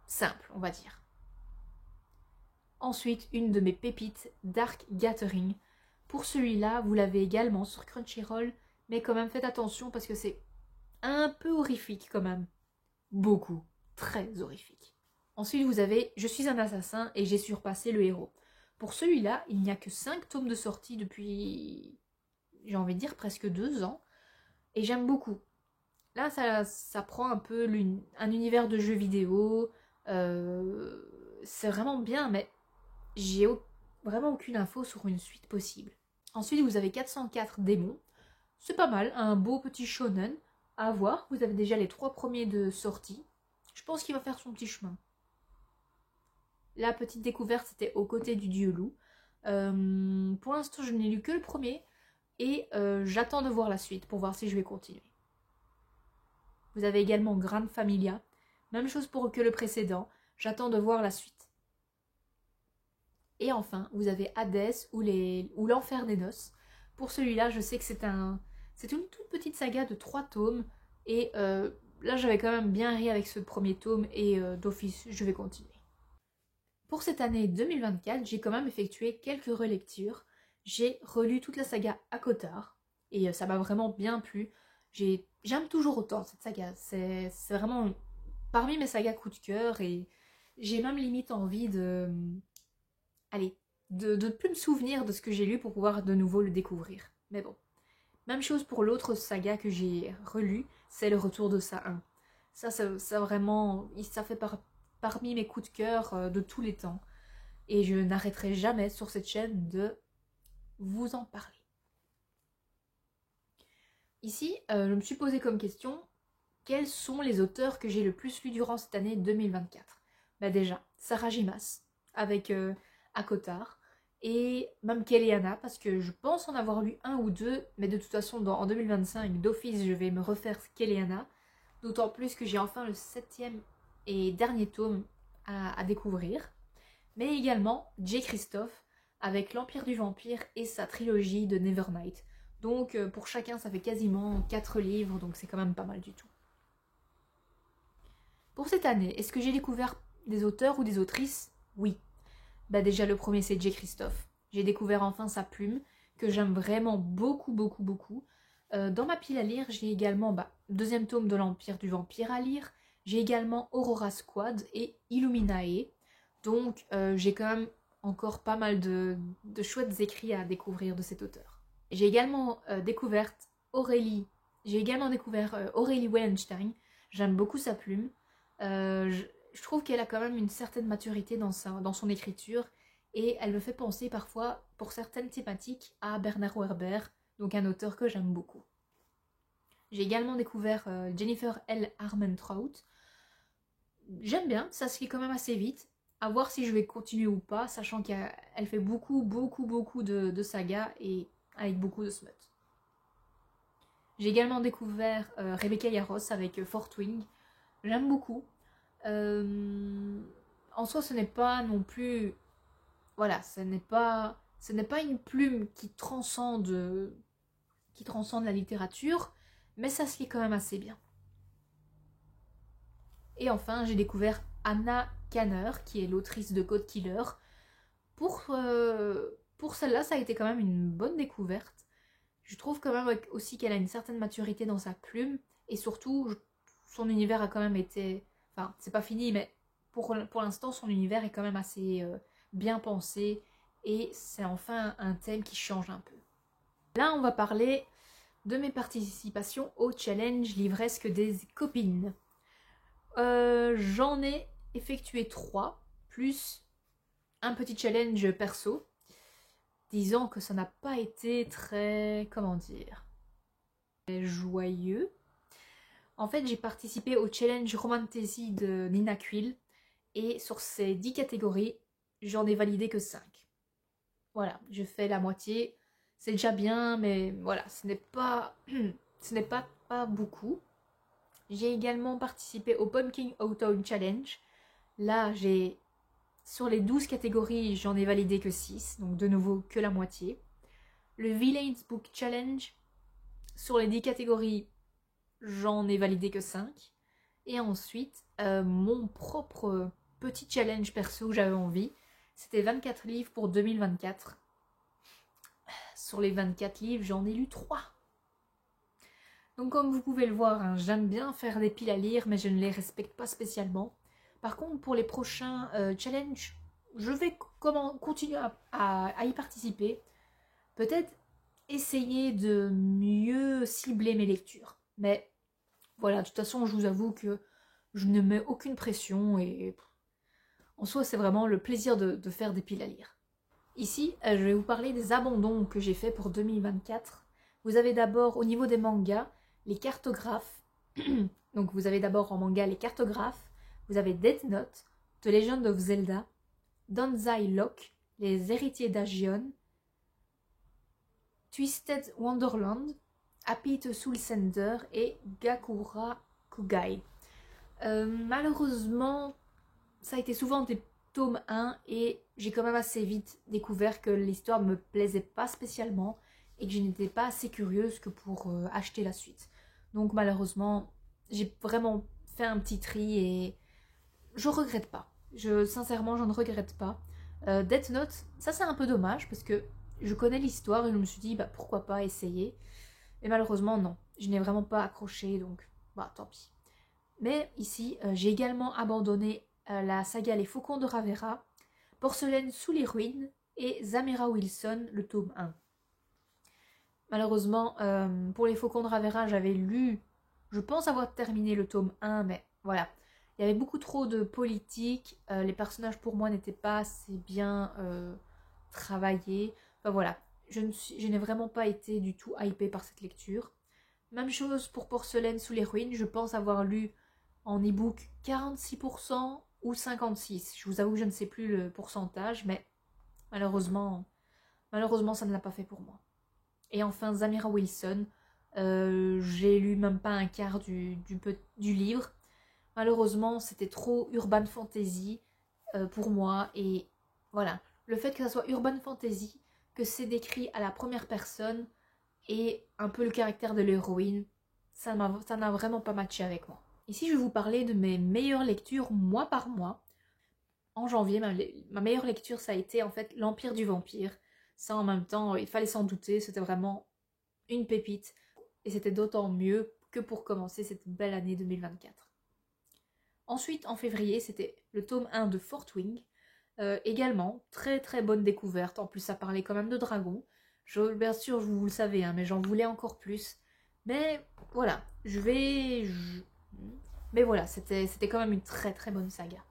Speaker 1: simple, on va dire. Ensuite, une de mes pépites, Dark Gathering. Pour celui-là, vous l'avez également sur Crunchyroll, mais quand même faites attention parce que c'est un peu horrifique quand même. Beaucoup, très horrifique. Ensuite, vous avez Je suis un assassin et j'ai surpassé le héros. Pour celui-là, il n'y a que 5 tomes de sortie depuis, j'ai envie de dire, presque 2 ans. Et j'aime beaucoup. Là, ça prend un peu un univers de jeux vidéo. C'est vraiment bien, mais j'ai vraiment aucune info sur une suite possible. Ensuite, vous avez 404 démons. C'est pas mal, un beau petit shonen à voir. Vous avez déjà les 3 premiers de sortie. Je pense qu'il va faire son petit chemin. La petite découverte, c'était Aux côtés du dieu loup. Pour l'instant, je n'ai lu que le premier. Et j'attends de voir la suite pour voir si je vais continuer. Vous avez également Grande Familia. Même chose pour que le précédent. J'attends de voir la suite. Et enfin, vous avez Hades ou l'Enfer des Noces. Pour celui-là, je sais que c'est une toute petite saga de 3 tomes. Et là, j'avais quand même bien ri avec ce premier tome. Et d'office, je vais continuer. Pour cette année 2024, j'ai quand même effectué quelques relectures. J'ai relu toute la saga ACOTAR. Et ça m'a vraiment bien plu. J'aime toujours autant cette saga. C'est vraiment parmi mes sagas coup de cœur. Et j'ai même limite envie de... Allez, de plus me souvenir de ce que j'ai lu pour pouvoir de nouveau le découvrir. Mais bon. Même chose pour l'autre saga que j'ai relu, c'est Le Retour de Sa-1. Ça vraiment, ça fait parmi mes coups de cœur de tous les temps. Et je n'arrêterai jamais sur cette chaîne de vous en parler. Ici, je me suis posé comme question, quels sont les auteurs que j'ai le plus lu durant cette année 2024 ? Bah déjà, Sarah Jimas, avec ACOTAR, et même Kellyana, parce que je pense en avoir lu 1 ou 2, mais de toute façon, en 2025, d'office, je vais me refaire Kellyana, d'autant plus que j'ai enfin le 7e et dernier tome à découvrir, mais également J. Christophe, avec L'Empire du Vampire et sa trilogie de Nevernight. Donc pour chacun, ça fait quasiment 4 livres, donc c'est quand même pas mal du tout. Pour cette année, est-ce que j'ai découvert des auteurs ou des autrices ? Oui. Bah déjà le premier c'est J. Christophe. J'ai découvert enfin sa plume, que j'aime vraiment beaucoup, beaucoup, beaucoup. Dans ma pile à lire, j'ai également deuxième tome de l'Empire du Vampire à lire. J'ai également Aurora Squad et Illuminae. Donc j'ai quand même encore pas mal de chouettes écrits à découvrir de cet auteur. J'ai également découvert Aurélie Wallenstein. J'aime beaucoup sa plume. Je trouve qu'elle a quand même une certaine maturité dans son écriture et elle me fait penser parfois, pour certaines thématiques, à Bernard Werber, donc un auteur que j'aime beaucoup. J'ai également découvert Jennifer L. Armentrout. J'aime bien, ça se lit quand même assez vite. À voir si je vais continuer ou pas, sachant qu'elle fait beaucoup, beaucoup, beaucoup de sagas et avec beaucoup de smut. J'ai également découvert Rebecca Yarros avec Fort Wing. J'aime beaucoup. En soi, ce n'est pas non plus... Voilà, ce n'est pas une plume qui transcende la littérature, mais ça se lit quand même assez bien. Et enfin, j'ai découvert Anna Kanner, qui est l'autrice de Code Killer. Pour celle-là, ça a été quand même une bonne découverte. Je trouve quand même aussi qu'elle a une certaine maturité dans sa plume. Et surtout, son univers a quand même été... Enfin, c'est pas fini, mais pour l'instant, son univers est quand même assez bien pensé. Et c'est enfin un thème qui change un peu. Là, on va parler de mes participations au challenge livresque des copines. J'en ai effectué 3, plus un petit challenge perso. Disons que ça n'a pas été très, comment dire, joyeux. En fait, j'ai participé au challenge Romantasy de Nina Quill. Et sur ces 10 catégories, j'en ai validé que 5. Voilà, je fais la moitié. C'est déjà bien, mais voilà, ce n'est pas, pas beaucoup. J'ai également participé au Pumpkin Autumn Challenge. Là, sur les 12 catégories, j'en ai validé que 6, donc de nouveau que la moitié. Le Villains Book Challenge, sur les 10 catégories, j'en ai validé que 5. Et ensuite, mon propre petit challenge perso que j'avais envie, c'était 24 livres pour 2024. Sur les 24 livres, j'en ai lu 3. Donc comme vous pouvez le voir, hein, j'aime bien faire des piles à lire, mais je ne les respecte pas spécialement. Par contre, pour les prochains challenges, je vais continuer à y participer. Peut-être essayer de mieux cibler mes lectures. Mais voilà, de toute façon, je vous avoue que je ne mets aucune pression et en soi, c'est vraiment le plaisir de faire des piles à lire. Ici, je vais vous parler des abandons que j'ai faits pour 2024. Vous avez d'abord, au niveau des mangas, les cartographes. Donc vous avez d'abord en manga les cartographes, vous avez Death Note, The Legend of Zelda, Danzai Lock, Les Héritiers d'Agion, Twisted Wonderland, Happy to Soul Sender et Gakura Kugai. Malheureusement, ça a été souvent des tomes 1 et j'ai quand même assez vite découvert que l'histoire ne me plaisait pas spécialement et que je n'étais pas assez curieuse que pour acheter la suite. Donc malheureusement, j'ai vraiment fait un petit tri et je regrette pas. Sincèrement, je ne regrette pas. Death Note, ça c'est un peu dommage parce que je connais l'histoire et je me suis dit bah, pourquoi pas essayer. Mais malheureusement non, je n'ai vraiment pas accroché donc bah tant pis. Mais ici, j'ai également abandonné la saga Les Faucons de Ravera, Porcelaine sous les ruines et Zamira Wilson, le tome 1. Malheureusement, pour Les Faucons de Ravera, j'avais lu, je pense avoir terminé le tome 1, mais voilà. Il y avait beaucoup trop de politique, les personnages pour moi n'étaient pas assez bien travaillés. Enfin voilà, je n'ai vraiment pas été du tout hypée par cette lecture. Même chose pour Porcelaine sous les ruines, je pense avoir lu en e-book 46% ou 56%. Je vous avoue que je ne sais plus le pourcentage, mais malheureusement ça ne l'a pas fait pour moi. Et enfin, Zamira Wilson, j'ai lu même pas un quart du livre. Malheureusement, c'était trop urban fantasy pour moi. Et voilà, le fait que ça soit urban fantasy, que c'est décrit à la première personne et un peu le caractère de l'héroïne, ça n'a vraiment pas matché avec moi. Ici, je vais vous parler de mes meilleures lectures mois par mois. En janvier, ma meilleure lecture, ça a été en fait L'Empire du Vampire. Ça, en même temps, il fallait s'en douter, c'était vraiment une pépite. Et c'était d'autant mieux que pour commencer cette belle année 2024. Ensuite, en février, c'était le tome 1 de Fort Wing. Également, très très bonne découverte. En plus, ça parlait quand même de dragons. Bien sûr, vous le savez, hein, mais j'en voulais encore plus. Mais voilà, mais voilà, c'était quand même une très très bonne saga.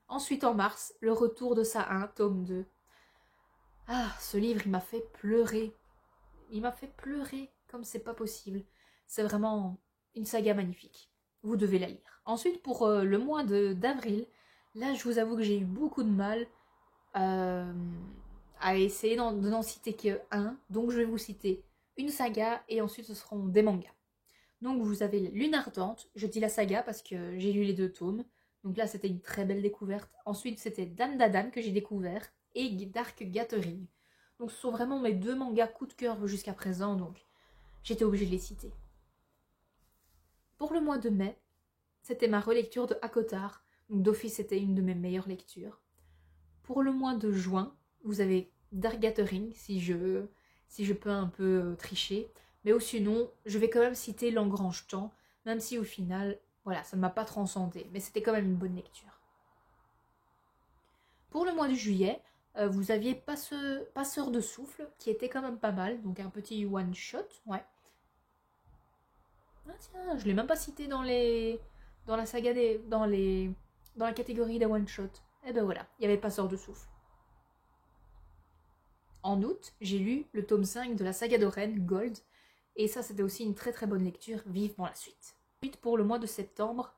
Speaker 1: Ensuite, en mars, le retour de Sa 1, tome 2. Ah, ce livre, il m'a fait pleurer. Il m'a fait pleurer comme c'est pas possible. C'est vraiment une saga magnifique. Vous devez la lire. Ensuite, pour le mois d'avril, là, je vous avoue que j'ai eu beaucoup de mal à essayer de n'en citer que un. Donc, je vais vous citer une saga et ensuite, ce seront des mangas. Donc, vous avez Lune Ardente. Je dis la saga parce que j'ai lu les 2 tomes. Donc là, c'était une très belle découverte. Ensuite, c'était Dan Dadan que j'ai découvert et Dark Gathering. Donc, ce sont vraiment mes 2 mangas coup de cœur jusqu'à présent. Donc, j'étais obligée de les citer. Pour le mois de mai, c'était ma relecture de Hakotar. Donc, d'office, c'était une de mes meilleures lectures. Pour le mois de juin, vous avez Dark Gathering, si je si je peux un peu tricher. Mais ou sinon, je vais quand même citer L'Engrange Temps, même si au final, voilà, ça ne m'a pas transcendé. Mais c'était quand même une bonne lecture. Pour le mois de juillet, vous aviez Passeur de souffle, qui était quand même pas mal, donc un petit one-shot, ouais. Ah tiens, je l'ai même pas cité dans la saga dans la catégorie des one-shot. Et ben voilà, il y avait Passeur de souffle. En août, j'ai lu le tome 5 de la saga de Rennes, Gold, et ça c'était aussi une très très bonne lecture, vivement la suite. Ensuite, pour le mois de septembre,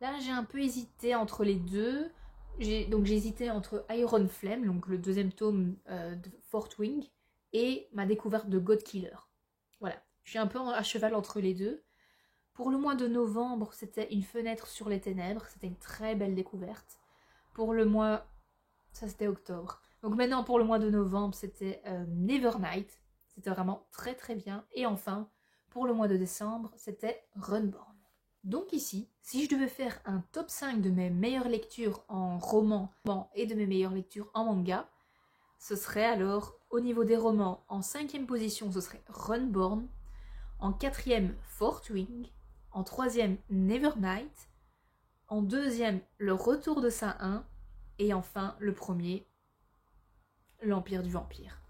Speaker 1: là j'ai un peu hésité entre les deux. J'ai hésité entre Iron Flame, donc le deuxième tome de Fort Wing, et ma découverte de God Killer. Voilà, je suis un peu à cheval entre les deux. Pour le mois de novembre, c'était Une fenêtre sur les ténèbres, c'était une très belle découverte. Pour le mois... ça c'était octobre. Donc maintenant pour le mois de novembre, c'était Nevernight, c'était vraiment très très bien. Et enfin, pour le mois de décembre, c'était Runborn. Donc ici, si je devais faire un top 5 de mes meilleures lectures en roman et de mes meilleures lectures en manga, ce serait alors, au niveau des romans, en 5e position, ce serait Runborn, en 4e, Fort Wing, en 3e, Nevernight, en 2e, Le Retour de Saint-Un, et enfin, le premier, L'Empire du Vampire.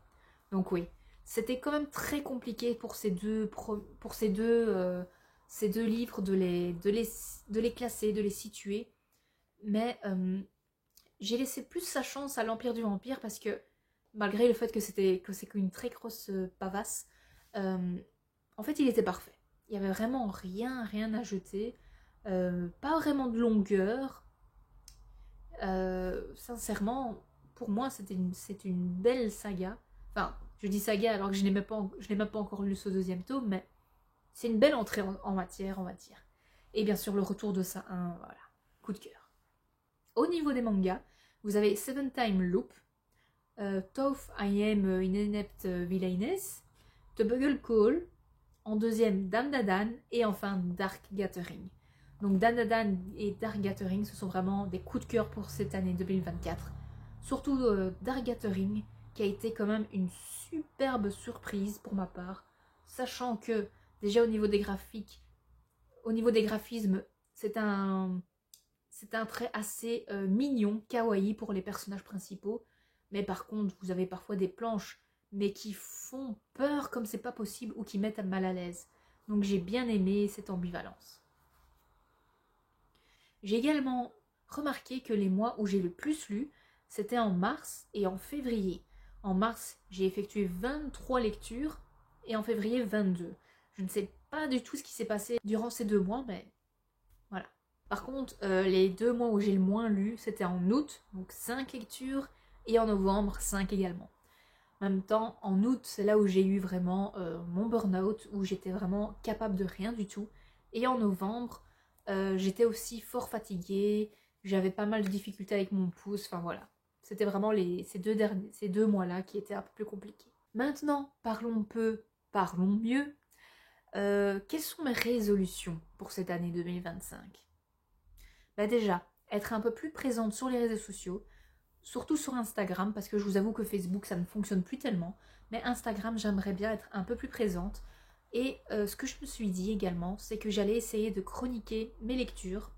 Speaker 1: Donc oui, c'était quand même très compliqué pour ces deux livres de les classer, de les situer. Mais j'ai laissé plus sa chance à l'Empire du Vampire parce que, malgré le fait que c'est qu'une très grosse pavasse, en fait il était parfait. Il n'y avait vraiment rien à jeter. Pas vraiment de longueur. Sincèrement, pour moi c'est une belle saga. Enfin, je dis saga alors que je n'ai même pas encore lu ce deuxième tome, mais c'est une belle entrée en matière, on va dire. Et bien sûr, le retour de ça, voilà, coup de cœur. Au niveau des mangas, vous avez Seven Time Loop, Though I Am an Inept Villainess, The Bugle Call, en deuxième Dandadan, et enfin Dark Gathering. Donc Dandadan et Dark Gathering, ce sont vraiment des coups de cœur pour cette année 2024. Surtout Dark Gathering, qui a été quand même une superbe surprise pour ma part, sachant que déjà au niveau des graphiques, au niveau des graphismes, c'est un trait assez mignon, kawaii pour les personnages principaux, mais par contre vous avez parfois des planches mais qui font peur comme c'est pas possible ou qui mettent mal à l'aise. Donc j'ai bien aimé cette ambivalence. J'ai également remarqué que les mois où j'ai le plus lu, c'était en mars et en février. En mars, j'ai effectué 23 lectures et en février 22. Je ne sais pas du tout ce qui s'est passé durant ces 2 mois, mais voilà. Par contre, les 2 mois où j'ai le moins lu, c'était en août, donc 5 lectures, et en novembre, 5 également. En même temps, en août, c'est là où j'ai eu vraiment mon burn-out, où j'étais vraiment capable de rien du tout. Et en novembre, j'étais aussi fort fatiguée, j'avais pas mal de difficultés avec mon pouce, enfin voilà. C'était vraiment ces 2 mois-là qui étaient un peu plus compliqués. Maintenant, parlons mieux. Quelles sont mes résolutions pour cette année 2025 ? Bah déjà, être un peu plus présente sur les réseaux sociaux, surtout sur Instagram, parce que je vous avoue que Facebook, ça ne fonctionne plus tellement. Mais Instagram, j'aimerais bien être un peu plus présente. Et ce que je me suis dit également, c'est que j'allais essayer de chroniquer mes lectures.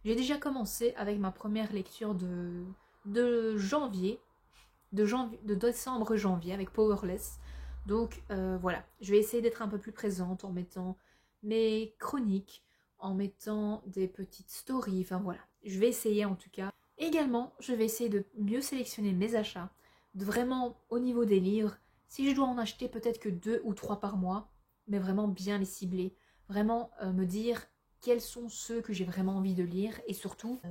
Speaker 1: J'ai déjà commencé avec ma première lecture de décembre-janvier avec Powerless. Donc voilà, je vais essayer d'être un peu plus présente en mettant mes chroniques, en mettant des petites stories, enfin voilà. Je vais essayer en tout cas. Également, je vais essayer de mieux sélectionner mes achats, de vraiment au niveau des livres, si je dois en acheter peut-être que 2 ou 3 par mois, mais vraiment bien les cibler, vraiment me dire quels sont ceux que j'ai vraiment envie de lire et surtout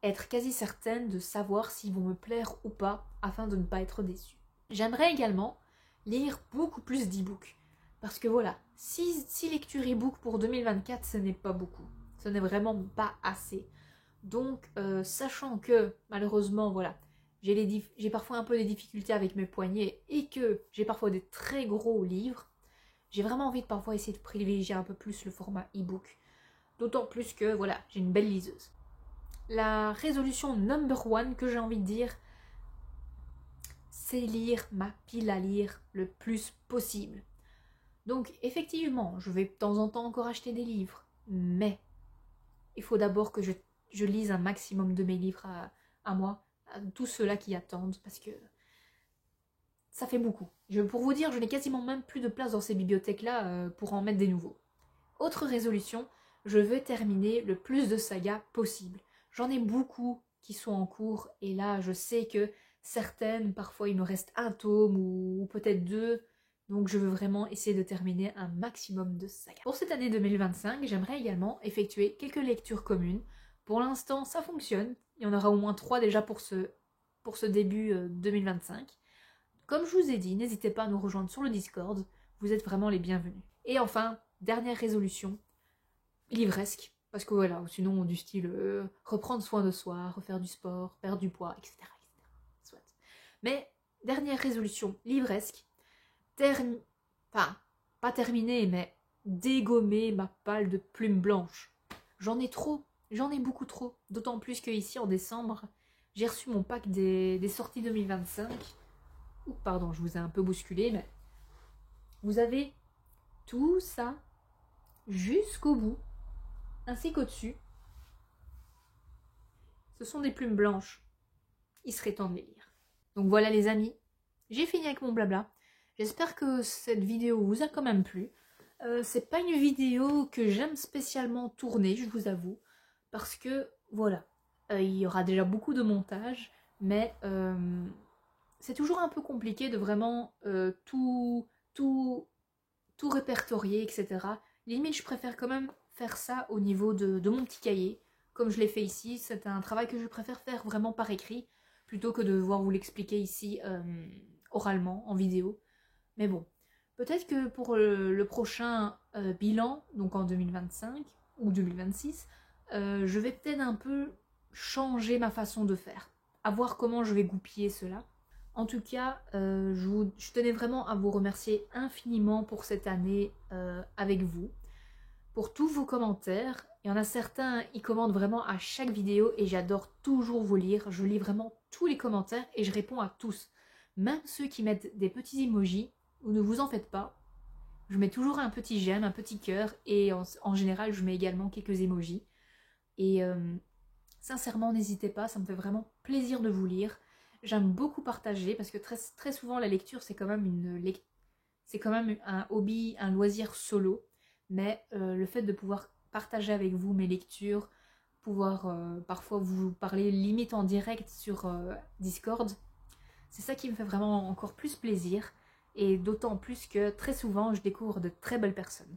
Speaker 1: être quasi certaine de savoir s'ils vont me plaire ou pas afin de ne pas être déçue. J'aimerais également lire beaucoup plus d'e-books parce que voilà, 6 lectures e-book pour 2024, ce n'est pas beaucoup, ce n'est vraiment pas assez. Donc, sachant que, malheureusement, voilà, j'ai parfois un peu des difficultés avec mes poignets et que j'ai parfois des très gros livres, j'ai vraiment envie de parfois essayer de privilégier un peu plus le format e-book. D'autant plus que, voilà, j'ai une belle liseuse. La résolution number one que j'ai envie de dire, lire ma pile à lire le plus possible. Donc effectivement, je vais de temps en temps encore acheter des livres, mais il faut d'abord que je lise un maximum de mes livres à moi, à tous ceux-là qui attendent, parce que ça fait beaucoup. Pour vous dire, je n'ai quasiment même plus de place dans ces bibliothèques-là pour en mettre des nouveaux. Autre résolution, je veux terminer le plus de sagas possible. J'en ai beaucoup qui sont en cours, et là je sais que certaines, parfois il me reste un tome ou peut-être deux, donc je veux vraiment essayer de terminer un maximum de sagas. Pour cette année 2025, j'aimerais également effectuer quelques lectures communes. Pour l'instant, ça fonctionne. Il y en aura au moins 3 déjà pour ce début 2025. Comme je vous ai dit, n'hésitez pas à nous rejoindre sur le Discord. Vous êtes vraiment les bienvenus. Et enfin, dernière résolution, livresque. Parce que voilà, sinon du style reprendre soin de soi, refaire du sport, perdre du poids, etc. Soit. Mais dernière résolution, livresque. Enfin, pas terminer, mais dégommer ma palle de plumes blanches. J'en ai trop, j'en ai beaucoup trop. D'autant plus qu'ici, en décembre, j'ai reçu mon pack des sorties 2025. Ouh, pardon, je vous ai un peu bousculé, mais vous avez tout ça jusqu'au bout, ainsi qu'au-dessus. Ce sont des plumes blanches. Il serait temps de les lire. Donc voilà les amis, j'ai fini avec mon blabla. J'espère que cette vidéo vous a quand même plu. C'est pas une vidéo que j'aime spécialement tourner, je vous avoue, parce que voilà, il y aura déjà beaucoup de montage, mais c'est toujours un peu compliqué de vraiment tout répertorier, etc. Limite, je préfère quand même faire ça au niveau de mon petit cahier, comme je l'ai fait ici. C'est un travail que je préfère faire vraiment par écrit, plutôt que de devoir vous l'expliquer ici oralement, en vidéo. Mais bon, peut-être que pour le prochain bilan, donc en 2025 ou 2026, je vais peut-être un peu changer ma façon de faire, à voir comment je vais goupiller cela. En tout cas, je tenais vraiment à vous remercier infiniment pour cette année avec vous, pour tous vos commentaires. Il y en a certains, ils commentent vraiment à chaque vidéo et j'adore toujours vous lire. Je lis vraiment tous les commentaires et je réponds à tous. Même ceux qui mettent des petits emojis, ou ne vous en faites pas. Je mets toujours un petit j'aime, un petit cœur et en général, je mets également quelques emojis. Et sincèrement, n'hésitez pas, ça me fait vraiment plaisir de vous lire. J'aime beaucoup partager parce que très souvent la lecture c'est quand même un hobby, un loisir solo. Mais le fait de pouvoir partager avec vous mes lectures, pouvoir parfois vous parler limite en direct sur Discord, c'est ça qui me fait vraiment encore plus plaisir. Et d'autant plus que très souvent je découvre de très belles personnes.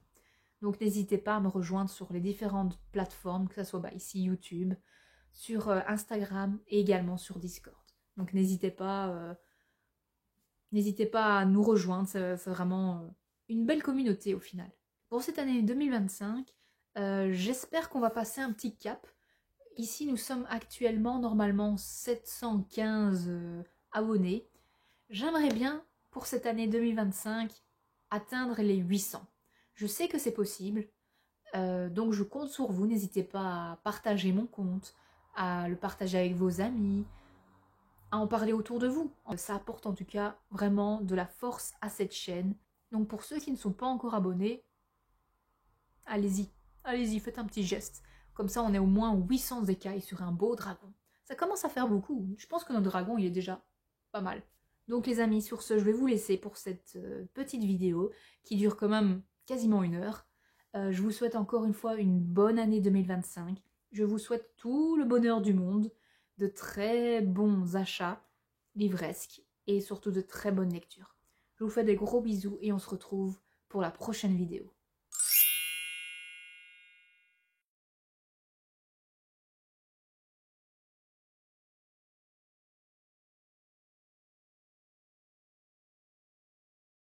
Speaker 1: Donc n'hésitez pas à me rejoindre sur les différentes plateformes, que ce soit ici YouTube, sur Instagram et également sur Discord. Donc n'hésitez pas à nous rejoindre, c'est vraiment une belle communauté au final. Pour cette année 2025, j'espère qu'on va passer un petit cap. Ici nous sommes actuellement normalement 715 abonnés. J'aimerais bien pour cette année 2025 atteindre les 800. Je sais que c'est possible, donc je compte sur vous. N'hésitez pas à partager mon compte, à le partager avec vos amis, à en parler autour de vous. Ça apporte en tout cas vraiment de la force à cette chaîne. Donc pour ceux qui ne sont pas encore abonnés, allez-y, allez-y, faites un petit geste. Comme ça on est au moins 800 écailles sur un beau dragon. Ça commence à faire beaucoup. Je pense que notre dragon il est déjà pas mal. Donc les amis, sur ce, je vais vous laisser pour cette petite vidéo qui dure quand même quasiment 1 heure. Je vous souhaite encore une fois une bonne année 2025. Je vous souhaite tout le bonheur du monde, de très bons achats livresques et surtout de très bonnes lectures. Je vous fais des gros bisous et on se retrouve pour la prochaine vidéo.